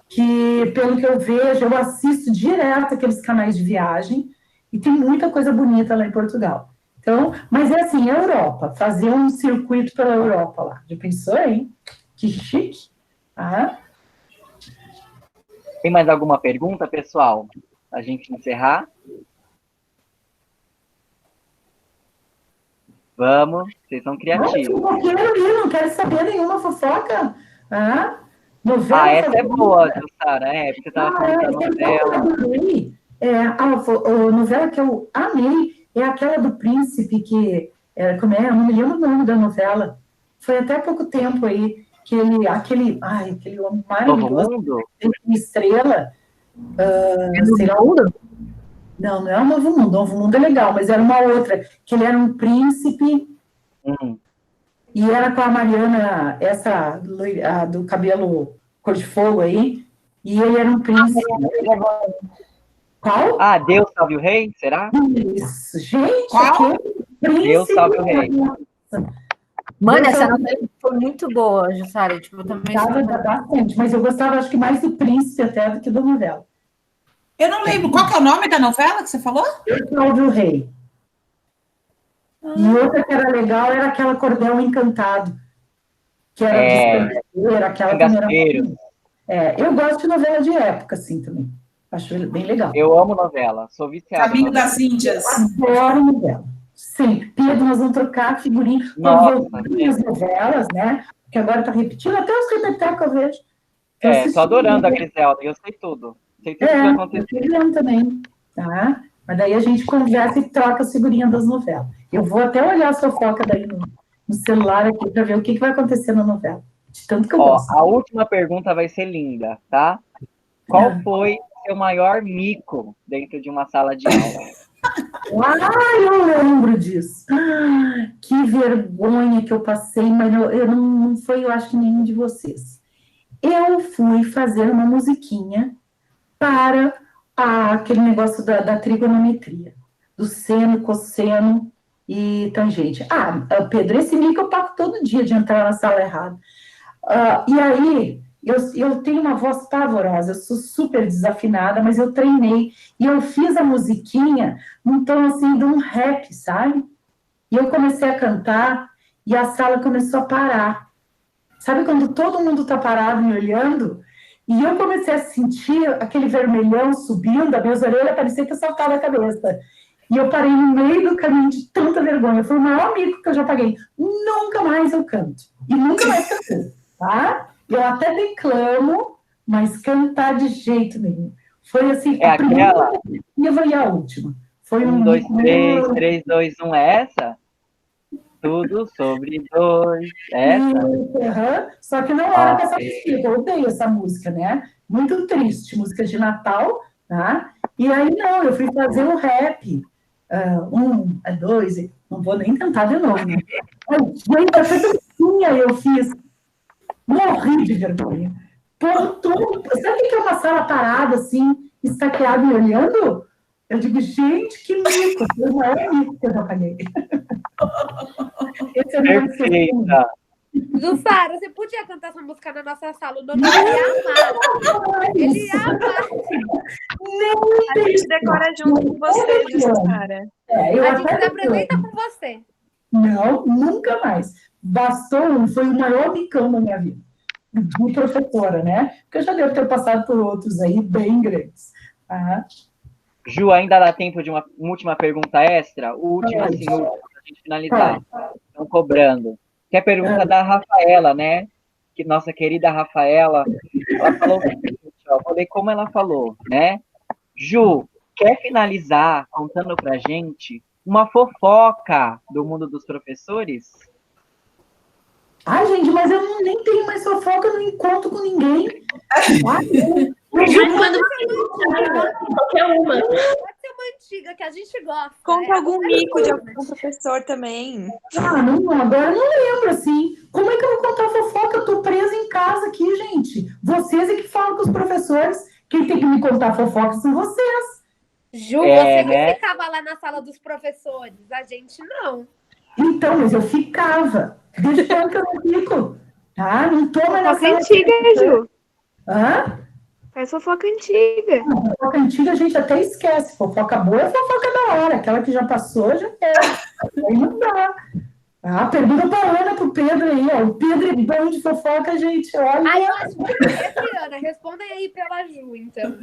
Que, pelo que eu vejo, eu assisto direto aqueles canais de viagem e tem muita coisa bonita lá em Portugal. Então, mas é assim, a Europa, fazer um circuito pela Europa lá. Já pensou, hein? Que chique. Ah. Tem mais alguma pergunta, pessoal? A gente encerrar? Vamos, vocês são criativos. Não quero saber nenhuma fofoca. Ah, essa é boa, Jussara. Porque você estava falando da novela. A novela que eu amei é aquela do príncipe que... como é? Eu não me lembro o nome da novela. Foi até pouco tempo aí que aquele homem maravilhoso, Novo Mundo? Estrela. Novo Mundo? Não é o Novo Mundo. O Novo Mundo é legal, mas era uma outra, que ele era um príncipe e era com a Mariana, essa do cabelo cor de fogo aí, e ele era um príncipe. Qual? Deus Salve o Rei, será? Isso, gente, qual? Deus Salve o Rei. Mano, essa novela foi muito boa, Jussara. Tipo, eu também bastante, mas eu gostava, acho que mais do príncipe até do que da novela. Eu não lembro. Qual que é o nome da novela que você falou? Deus Salve o Rei. E outra que era legal era aquela Cordel Encantado, que era aquela primeira. Eu gosto de novela de época, assim, também. Acho bem legal. Eu amo novela, sou viciado. Caminho das Índias. Adoro novela. Sim, Pedro, nós vamos trocar figurinha as novelas, né? Que agora tá repetindo, até os repetecos eu vejo. Tô adorando a Griselda, eu sei tudo. Sei tudo que vai acontecer. Eu também, tá? Mas daí a gente conversa e troca as figurinhas das novelas. Eu vou até olhar a fofoca daí no celular aqui para ver o que vai acontecer na novela. De tanto que eu gosto. A última pergunta vai ser linda, tá? Qual foi seu maior mico dentro de uma sala de aula? Eu lembro disso. Que vergonha que eu passei, mas não foi, eu acho que nenhum de vocês. Eu fui fazer uma musiquinha para aquele negócio da trigonometria, do seno, cosseno e tangente. Pedro, esse mico eu pago todo dia de entrar na sala errada. E aí, eu tenho uma voz pavorosa, eu sou super desafinada, mas eu treinei, e eu fiz a musiquinha num tom, assim, de um rap, sabe? E eu comecei a cantar, e a sala começou a parar. Sabe quando todo mundo tá parado me olhando? E eu comecei a sentir aquele vermelhão subindo, as minhas orelhas parecia que eu saltava a cabeça. E eu parei no meio do caminho de tanta vergonha. Foi o maior mico que eu já paguei. Nunca mais eu canto. E nunca mais cantei, tá? Eu até declamo, mas cantar de jeito nenhum. Foi assim, a primeira e a última. Foi 1, 2, 3, 3, 2, 1, essa? Tudo sobre dois. Essa? Só que não era com essa música, eu odeio essa música, né? Muito triste, música de Natal, tá? E aí, não, eu fui fazer um rap. 1, 2, não vou nem tentar de novo, né? Gente, essa dancinha eu fiz. Morri de vergonha. Sabe o que é uma sala parada, assim, estaqueada e olhando? Eu digo, gente, que mico. Foi o maior mico que eu já paguei. Esse é o Perfeita. Jussara, você podia cantar essa música na nossa sala? O Nono ia amar. Ele ia amar. A gente decora junto com você, Jussara. A gente se apresenta com você. Não, nunca mais. Bastou, foi o maior micão da minha vida. De professora, né? Porque eu já devo ter passado por outros aí bem grandes. Ju, ainda dá tempo de uma última pergunta extra? O último, assim, para a gente finalizar. Estão cobrando. Que é a pergunta da Rafaela, né? Que nossa querida Rafaela, ela falou o seguinte, eu falei como ela falou, né? Ju, quer finalizar contando pra gente uma fofoca do mundo dos professores? Gente, mas eu nem tenho mais fofoca, eu não encontro com ninguém. Quando qualquer uma. Pode ser uma antiga que a gente gosta. Conta algum mico de algum professor também. Não, agora eu não lembro, assim. Como é que eu vou contar fofoca? Eu tô presa em casa aqui, gente. Vocês é que falam com os professores. Quem tem que me contar fofoca são vocês. Ju, você que ficava lá na sala dos professores. A gente não. Então, mas eu ficava. Desde quando que eu não fico? Tá? Não tô mais Fofoca antiga, Ju. Hã? Faz fofoca antiga. Fofoca antiga a gente até esquece. Fofoca boa é fofoca da hora. Aquela que já passou, já era. Aí não dá. Pergunta pra Ana, pro Pedro aí, ó. O Pedro é bom de fofoca, gente. Olha. Ai, eu acho que é Ana. Respondem aí pela Ju, então.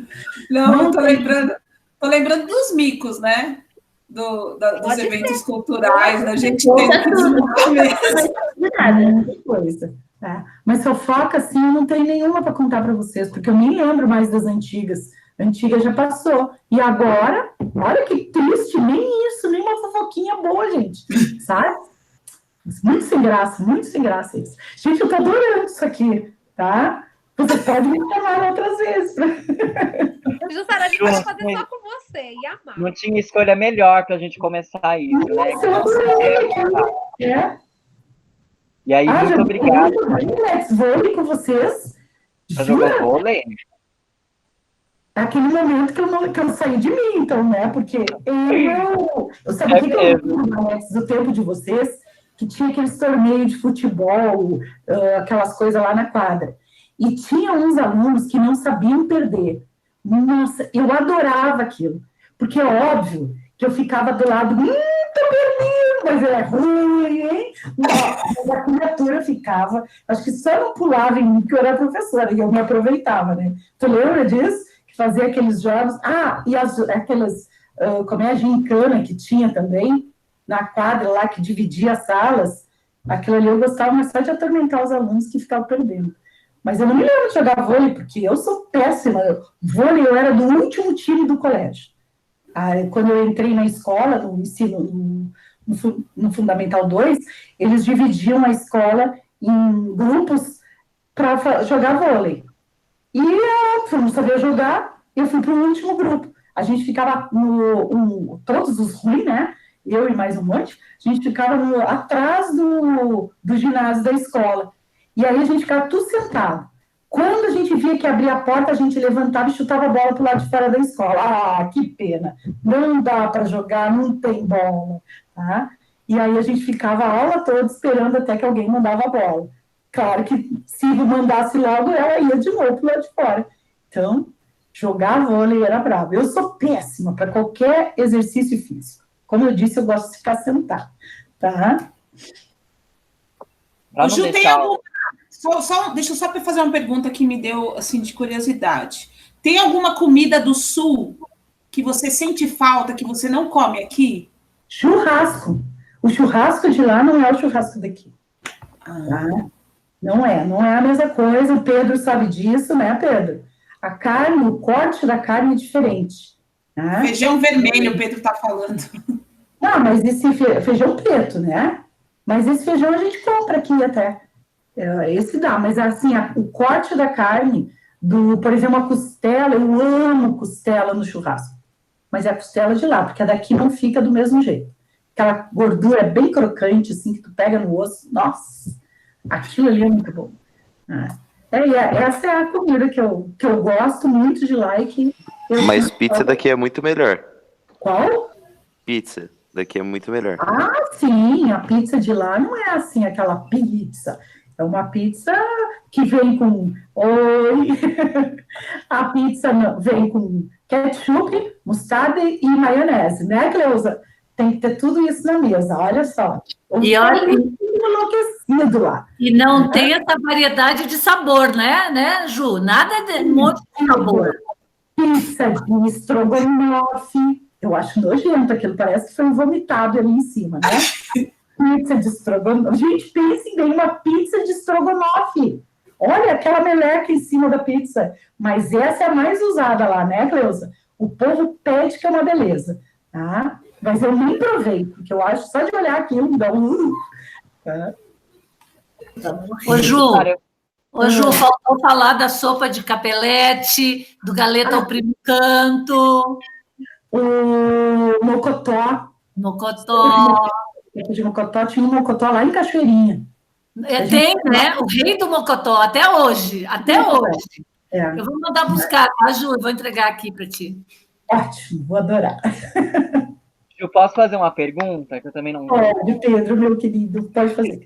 Não, tô lembrando dos micos, né? Dos eventos culturais, da gente tem que desenvolver. Muita coisa. Mas fofoca, assim, eu não tenho nenhuma para contar para vocês, porque eu nem lembro mais das antigas. A antiga já passou. E agora, olha que triste, nem isso, nem uma fofoquinha boa, gente. Sabe? Muito sem graça isso. Gente, eu tô adorando isso aqui, tá? Você pode me chamar outras vezes. Jussara, a gente pode fazer só com você, e amar. Não tinha escolha melhor pra gente começar isso, né? E aí, muito obrigado. Vôlei com vocês. Pra jogar vôlei? Aquele momento que eu saí de mim, então, né? Porque eu sabia que eu do tempo de vocês, que tinha aqueles torneios de futebol, aquelas coisas lá na quadra. E tinha uns alunos que não sabiam perder. Nossa, eu adorava aquilo. Porque é óbvio que eu ficava do lado, tô perdendo, mas é ruim, hein? Mas a criatura ficava, acho que só não pulava em mim, porque eu era professora, e eu me aproveitava, né? Tu lembra disso? Que fazia aqueles jogos. E aquelas, como é a gincana que tinha também, na quadra lá, que dividia as salas. Aquilo ali eu gostava, mas só de atormentar os alunos que ficavam perdendo. Mas eu não me lembro de jogar vôlei, porque eu sou péssima. Vôlei, eu era do último time do colégio. Quando eu entrei na escola, no ensino, no Fundamental 2, eles dividiam a escola em grupos para jogar vôlei. E eu não sabia jogar, eu fui para o último grupo. A gente ficava todos os ruins, né? Eu e mais um monte, a gente ficava atrás do ginásio da escola. E aí a gente ficava tudo sentado. Quando a gente via que abria a porta, a gente levantava e chutava a bola para o lado de fora da escola. Que pena! Não dá para jogar, não tem bola. Tá? E aí a gente ficava a aula toda esperando até que alguém mandava a bola. Claro que se mandasse logo, ela ia de novo para o lado de fora. Então, jogar vôlei era bravo. Eu sou péssima para qualquer exercício físico. Como eu disse, eu gosto de ficar sentada. Tá? Ju, tem alguma... deixa eu só fazer uma pergunta que me deu assim, de curiosidade. Tem alguma comida do Sul que você sente falta, que você não come aqui? Churrasco. O churrasco de lá não é o churrasco daqui. Tá? Não é a mesma coisa. O Pedro sabe disso, né, Pedro? A carne, o corte da carne é diferente. Tá? Feijão vermelho, o Pedro está falando. Não, mas esse feijão preto, né? Mas esse feijão a gente compra aqui até. Esse dá, mas assim, o corte da carne, por exemplo, a costela, eu amo costela no churrasco. Mas é a costela de lá, porque a daqui não fica do mesmo jeito. Aquela gordura é bem crocante, assim, que tu pega no osso. Nossa, aquilo ali é muito bom. Essa é a comida que eu gosto muito de lá e que... Mas pizza daqui é muito melhor. Qual? Pizza daqui é muito melhor. Sim, a pizza de lá não é assim, aquela pizza. É uma pizza que vem com... A pizza vem com ketchup, mostarda e maionese, né, Cleusa? Tem que ter tudo isso na mesa, olha só. E olha, enlouquecido lá. E não tem essa variedade de sabor, né, Ju? Nada de um monte de sabor. Pizza de estrogonofe. Eu acho nojento aquilo, parece que foi vomitado ali em cima, né? Pizza de estrogonofe. Gente, pensem bem, uma pizza de estrogonofe. Olha aquela meleca em cima da pizza. Mas essa é a mais usada lá, né, Cleusa? O povo pede que é uma beleza, tá? Mas eu nem provei, porque eu acho só de olhar aquilo me dá um... Tá? Ô, Ju, faltou falar da sopa de capelete, do galeta ao primo canto. O mocotó. De mocotó, tinha um mocotó lá em Cachoeirinha. Tem, né? O rei do mocotó, até hoje. Eu vou mandar buscar, tá, Ju? Eu vou entregar aqui para ti. Ótimo, vou adorar. Eu posso fazer uma pergunta que eu também não... Pode, Pedro, meu querido, pode fazer.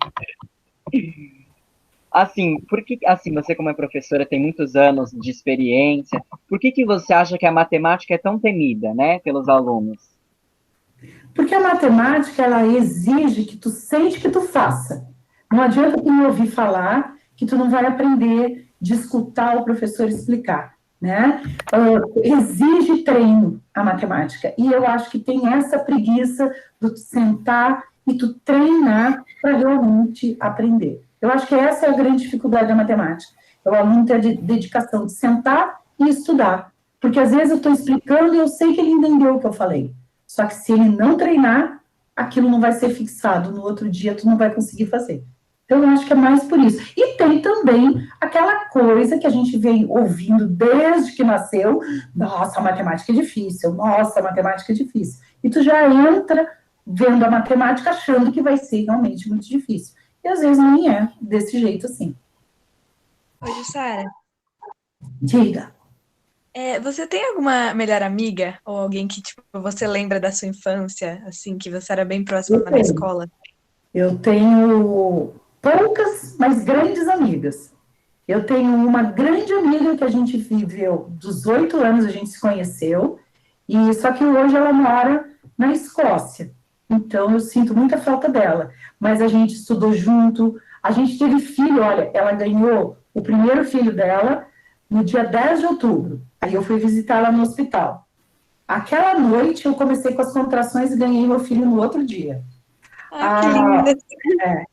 Assim, por que, assim, você como é professora tem muitos anos de experiência, por que você acha que a matemática é tão temida, né, pelos alunos? Porque a matemática, ela exige que tu sente que tu faça. Não adianta tu me ouvir falar que tu não vai aprender de escutar o professor explicar, né? Exige treino a matemática. E eu acho que tem essa preguiça de tu sentar e tu treinar para realmente aprender. Eu acho que essa é a grande dificuldade da matemática. O aluno ter a dedicação de sentar e estudar. Porque às vezes eu estou explicando e eu sei que ele entendeu o que eu falei. Só que se ele não treinar, aquilo não vai ser fixado. No outro dia, tu não vai conseguir fazer. Então, eu acho que é mais por isso. E tem também aquela coisa que a gente vem ouvindo desde que nasceu. Nossa, a matemática é difícil. Nossa, a matemática é difícil. E tu já entra vendo a matemática achando que vai ser realmente muito difícil. E às vezes nem é desse jeito assim. Oi, Jussara. Diga. Você tem alguma melhor amiga ou alguém que tipo, você lembra da sua infância, assim, que você era bem próxima na escola? Eu tenho poucas, mas grandes amigas. Eu tenho uma grande amiga que a gente viveu, dos 8 anos a gente se conheceu, e só que hoje ela mora na Escócia. Então eu sinto muita falta dela. Mas a gente estudou junto, a gente teve filho, olha, ela ganhou o primeiro filho dela no dia 10 de outubro. Aí eu fui visitá-la no hospital. Aquela noite eu comecei com as contrações e ganhei meu filho no outro dia. Que linda!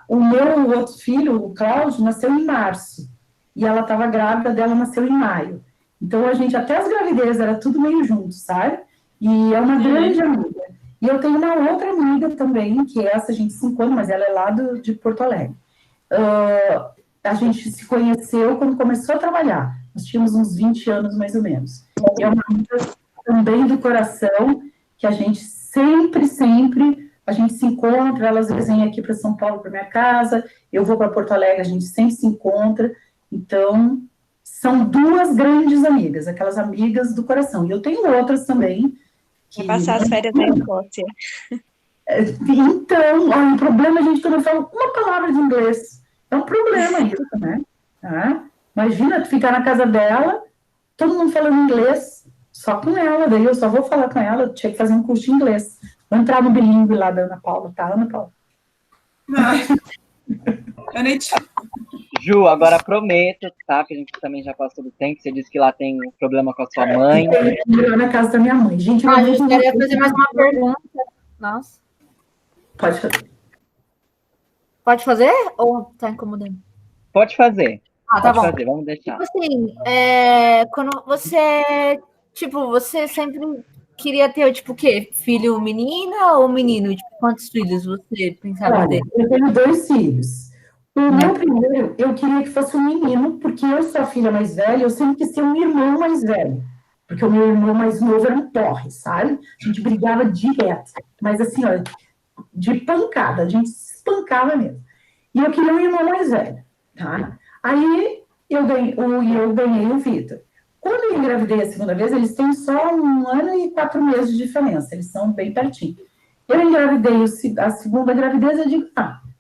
O meu outro filho, o Cláudio, nasceu em março. E ela estava grávida, dela nasceu em maio. Então a gente, até as gravidezes, era tudo meio junto, sabe? E é uma grande amiga. E eu tenho uma outra amiga também, que essa a gente se encontra, mas ela é lá de Porto Alegre. A gente se conheceu quando começou a trabalhar. Nós tínhamos uns 20 anos, mais ou menos. E é uma amiga também do coração, que a gente sempre, a gente se encontra, ela às vezes vem aqui para São Paulo, para minha casa, eu vou para Porto Alegre, a gente sempre se encontra. Então, são duas grandes amigas, aquelas amigas do coração. E eu tenho outras também. Vai passar as férias na Escócia. Então, olha, o problema é a gente não fala uma palavra de inglês. É um problema isso, né? Imagina, tu ficar na casa dela, todo mundo falando inglês, só com ela, daí eu só vou falar com ela, eu tinha que fazer um curso de inglês. Vou entrar no bilíngue lá da Ana Paula, tá, Ana Paula? Eu nem te... Ju, agora prometo, tá? Que a gente também já passou do tempo. Você disse que lá tem um problema com a sua mãe. Eu na casa da minha mãe. Gente, eu queria fazer mais uma pergunta. Nossa. Pode fazer. Pode fazer ou tá incomodando? Pode fazer. Tá bom. Fazer, vamos deixar. Tipo assim, quando você sempre queria ter, tipo, o quê? Filho menina ou menino? Tipo, quantos filhos você pensava ter? Eu tenho 2 filhos. O meu primeiro, eu queria que fosse um menino, porque eu sou a filha mais velha, eu sempre quis ter um irmão mais velho. Porque o meu irmão mais novo era um porre, sabe? A gente brigava direto. Mas assim, olha, de pancada, a gente se espancava mesmo. E eu queria um irmão mais velho, tá? Aí eu ganhei o Vitor. Quando eu engravidei a segunda vez, eles têm só 1 ano e 4 meses de diferença, eles são bem pertinho. Eu engravidei a segunda gravidez, eu digo,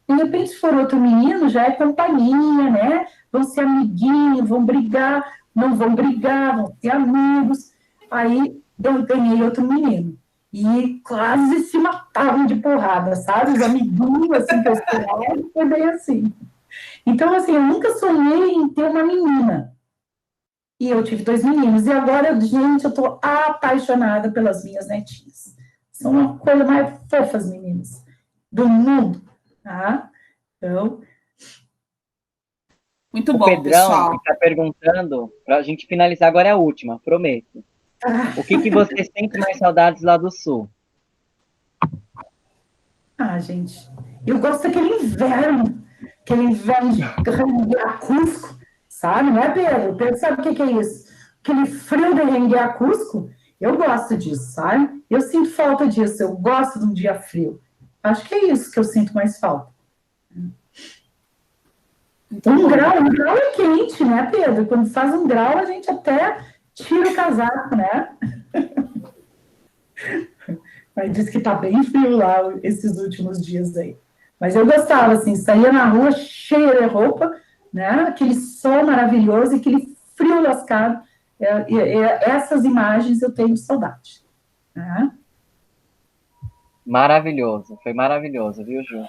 de repente, se for outro menino, já é companhia, né? Vão ser amiguinhos, vão brigar, não vão brigar, vão ser amigos. Aí eu ganhei outro menino. E quase se matavam de porrada, sabe? Os amiguinhos, assim, que eu esperava, foi bem assim. Então, assim, eu nunca sonhei em ter uma menina. E eu tive 2 meninos. E agora, gente, eu tô apaixonada pelas minhas netinhas. São uma coisa mais fofa, as meninas do mundo. Tá? Então... Muito bom, Pedrão, pessoal. Está perguntando, para a gente finalizar agora é a última, prometo. O que você sente mais saudades lá do Sul? Gente, eu gosto daquele inverno de Renguear Cusco, sabe? Não é, Pedro? Pedro sabe o que é isso? Aquele frio de Renguear Cusco, eu gosto disso, sabe? Eu sinto falta disso, eu gosto de um dia frio. Acho que é isso que eu sinto mais falta. Então, 1 grau é quente, né, Pedro? Quando faz 1 grau, a gente até tira o casaco, né? Mas diz que tá bem frio lá esses últimos dias aí. Mas eu gostava, assim, saía na rua cheia de roupa, né? Aquele sol maravilhoso e aquele frio lascado. Essas imagens eu tenho saudade. Né? Maravilhoso, foi maravilhoso, viu, Ju?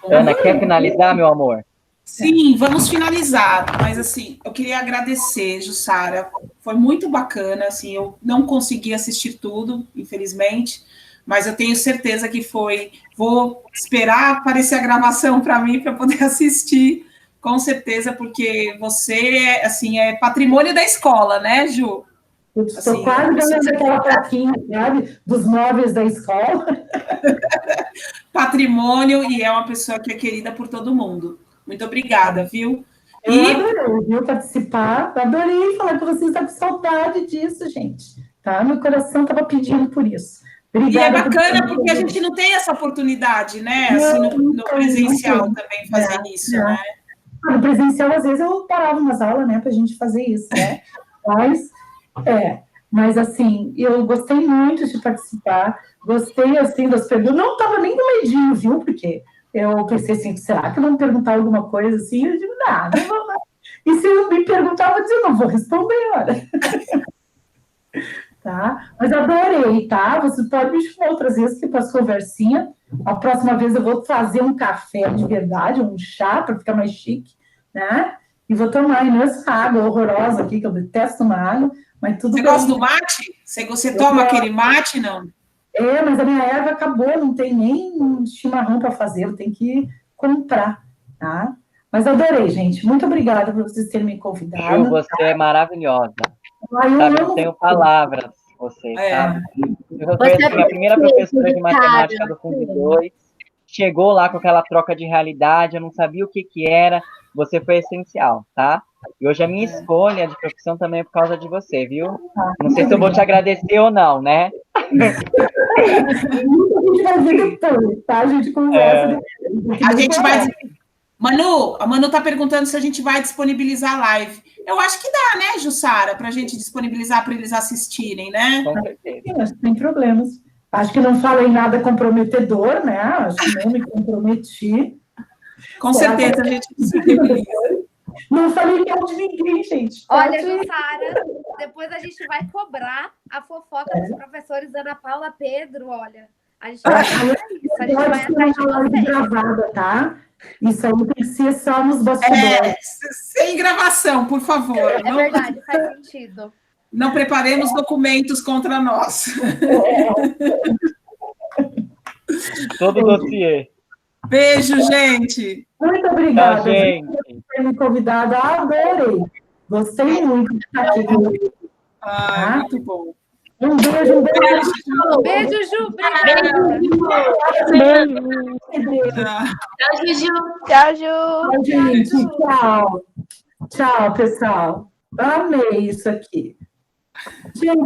Ana, quer finalizar, meu amor? Sim, vamos finalizar, mas assim, eu queria agradecer, Jussara, foi muito bacana, assim, eu não consegui assistir tudo, infelizmente, mas eu tenho certeza que vou esperar aparecer a gravação para mim, para poder assistir, com certeza, porque você, assim, é patrimônio da escola, né, Ju? Eu estou quase ganhando aquela plaquinha, sabe, dos móveis da escola. Patrimônio, e é uma pessoa que é querida por todo mundo. Muito obrigada, viu? Eu adorei, viu, participar. Adorei falar com vocês, está com saudade disso, gente. Tá? Meu coração estava pedindo por isso. Obrigada. E é bacana porque a gente não tem essa oportunidade, né? Assim, no presencial também fazer isso, né? No presencial, às vezes, eu parava umas aulas, né, para a gente fazer isso, né? Mas, assim, eu gostei muito de participar. Gostei, assim, das perguntas. Não estava nem no medinho, viu? Porque eu pensei assim, será que vão perguntar alguma coisa assim? Eu digo, não vou não. E se eu me perguntar, eu vou dizer, não vou responder, olha. Tá? Mas adorei, tá? Você pode me chamar outras vezes que para as conversinhas. A próxima vez eu vou fazer um café de verdade, um chá, para ficar mais chique, né? E vou tomar essa água horrorosa aqui, que eu detesto tomar água, mas tudo bem. Você gosta do mate? Você toma aquele mate, não? Mas a minha erva acabou, não tem nem chimarrão para fazer, eu tenho que comprar, tá? Mas adorei, gente. Muito obrigada por vocês terem me convidado. Ju, você é maravilhosa. Eu não tenho palavras, você, sabe? Eu fui assim, a primeira professora de matemática do Fundo 2, chegou lá com aquela troca de realidade, eu não sabia o que era, você foi essencial, tá? E hoje a minha escolha de profissão também é por causa de você, viu? Não sei se eu vou te agradecer ou não, né? A gente vai ver depois, tá? A gente conversa depois. A gente vai... A Manu tá perguntando se a gente vai disponibilizar a live. Eu acho que dá, né, Jussara? Para a gente disponibilizar para eles assistirem, né? Com certeza. Sem problemas. Acho que não falei nada comprometedor, né? Acho que não me comprometi. Com certeza a gente disponibiliza. Não falei mal de ninguém, gente. Olha, Jussara, depois a gente vai cobrar a fofoca dos professores Ana Paula, Pedro, olha. A gente vai fazer isso, a gente vai atrás de vocês. Gravada, tá? Isso aí tem que ser só nos bastidores. Sem gravação, por favor. É verdade, faz sentido. Não preparemos documentos contra nós. Todo dossiê. Beijo, gente. Muito obrigada, gente. Por ter me convidado. Adorei. Gostei muito de estar aqui. Muito bom. Um beijo. Beijo, Ju. Obrigada. Tchau, Juju. Tchau, Ju. Gente, tchau. Tchau, pessoal. Amei isso aqui. Gente,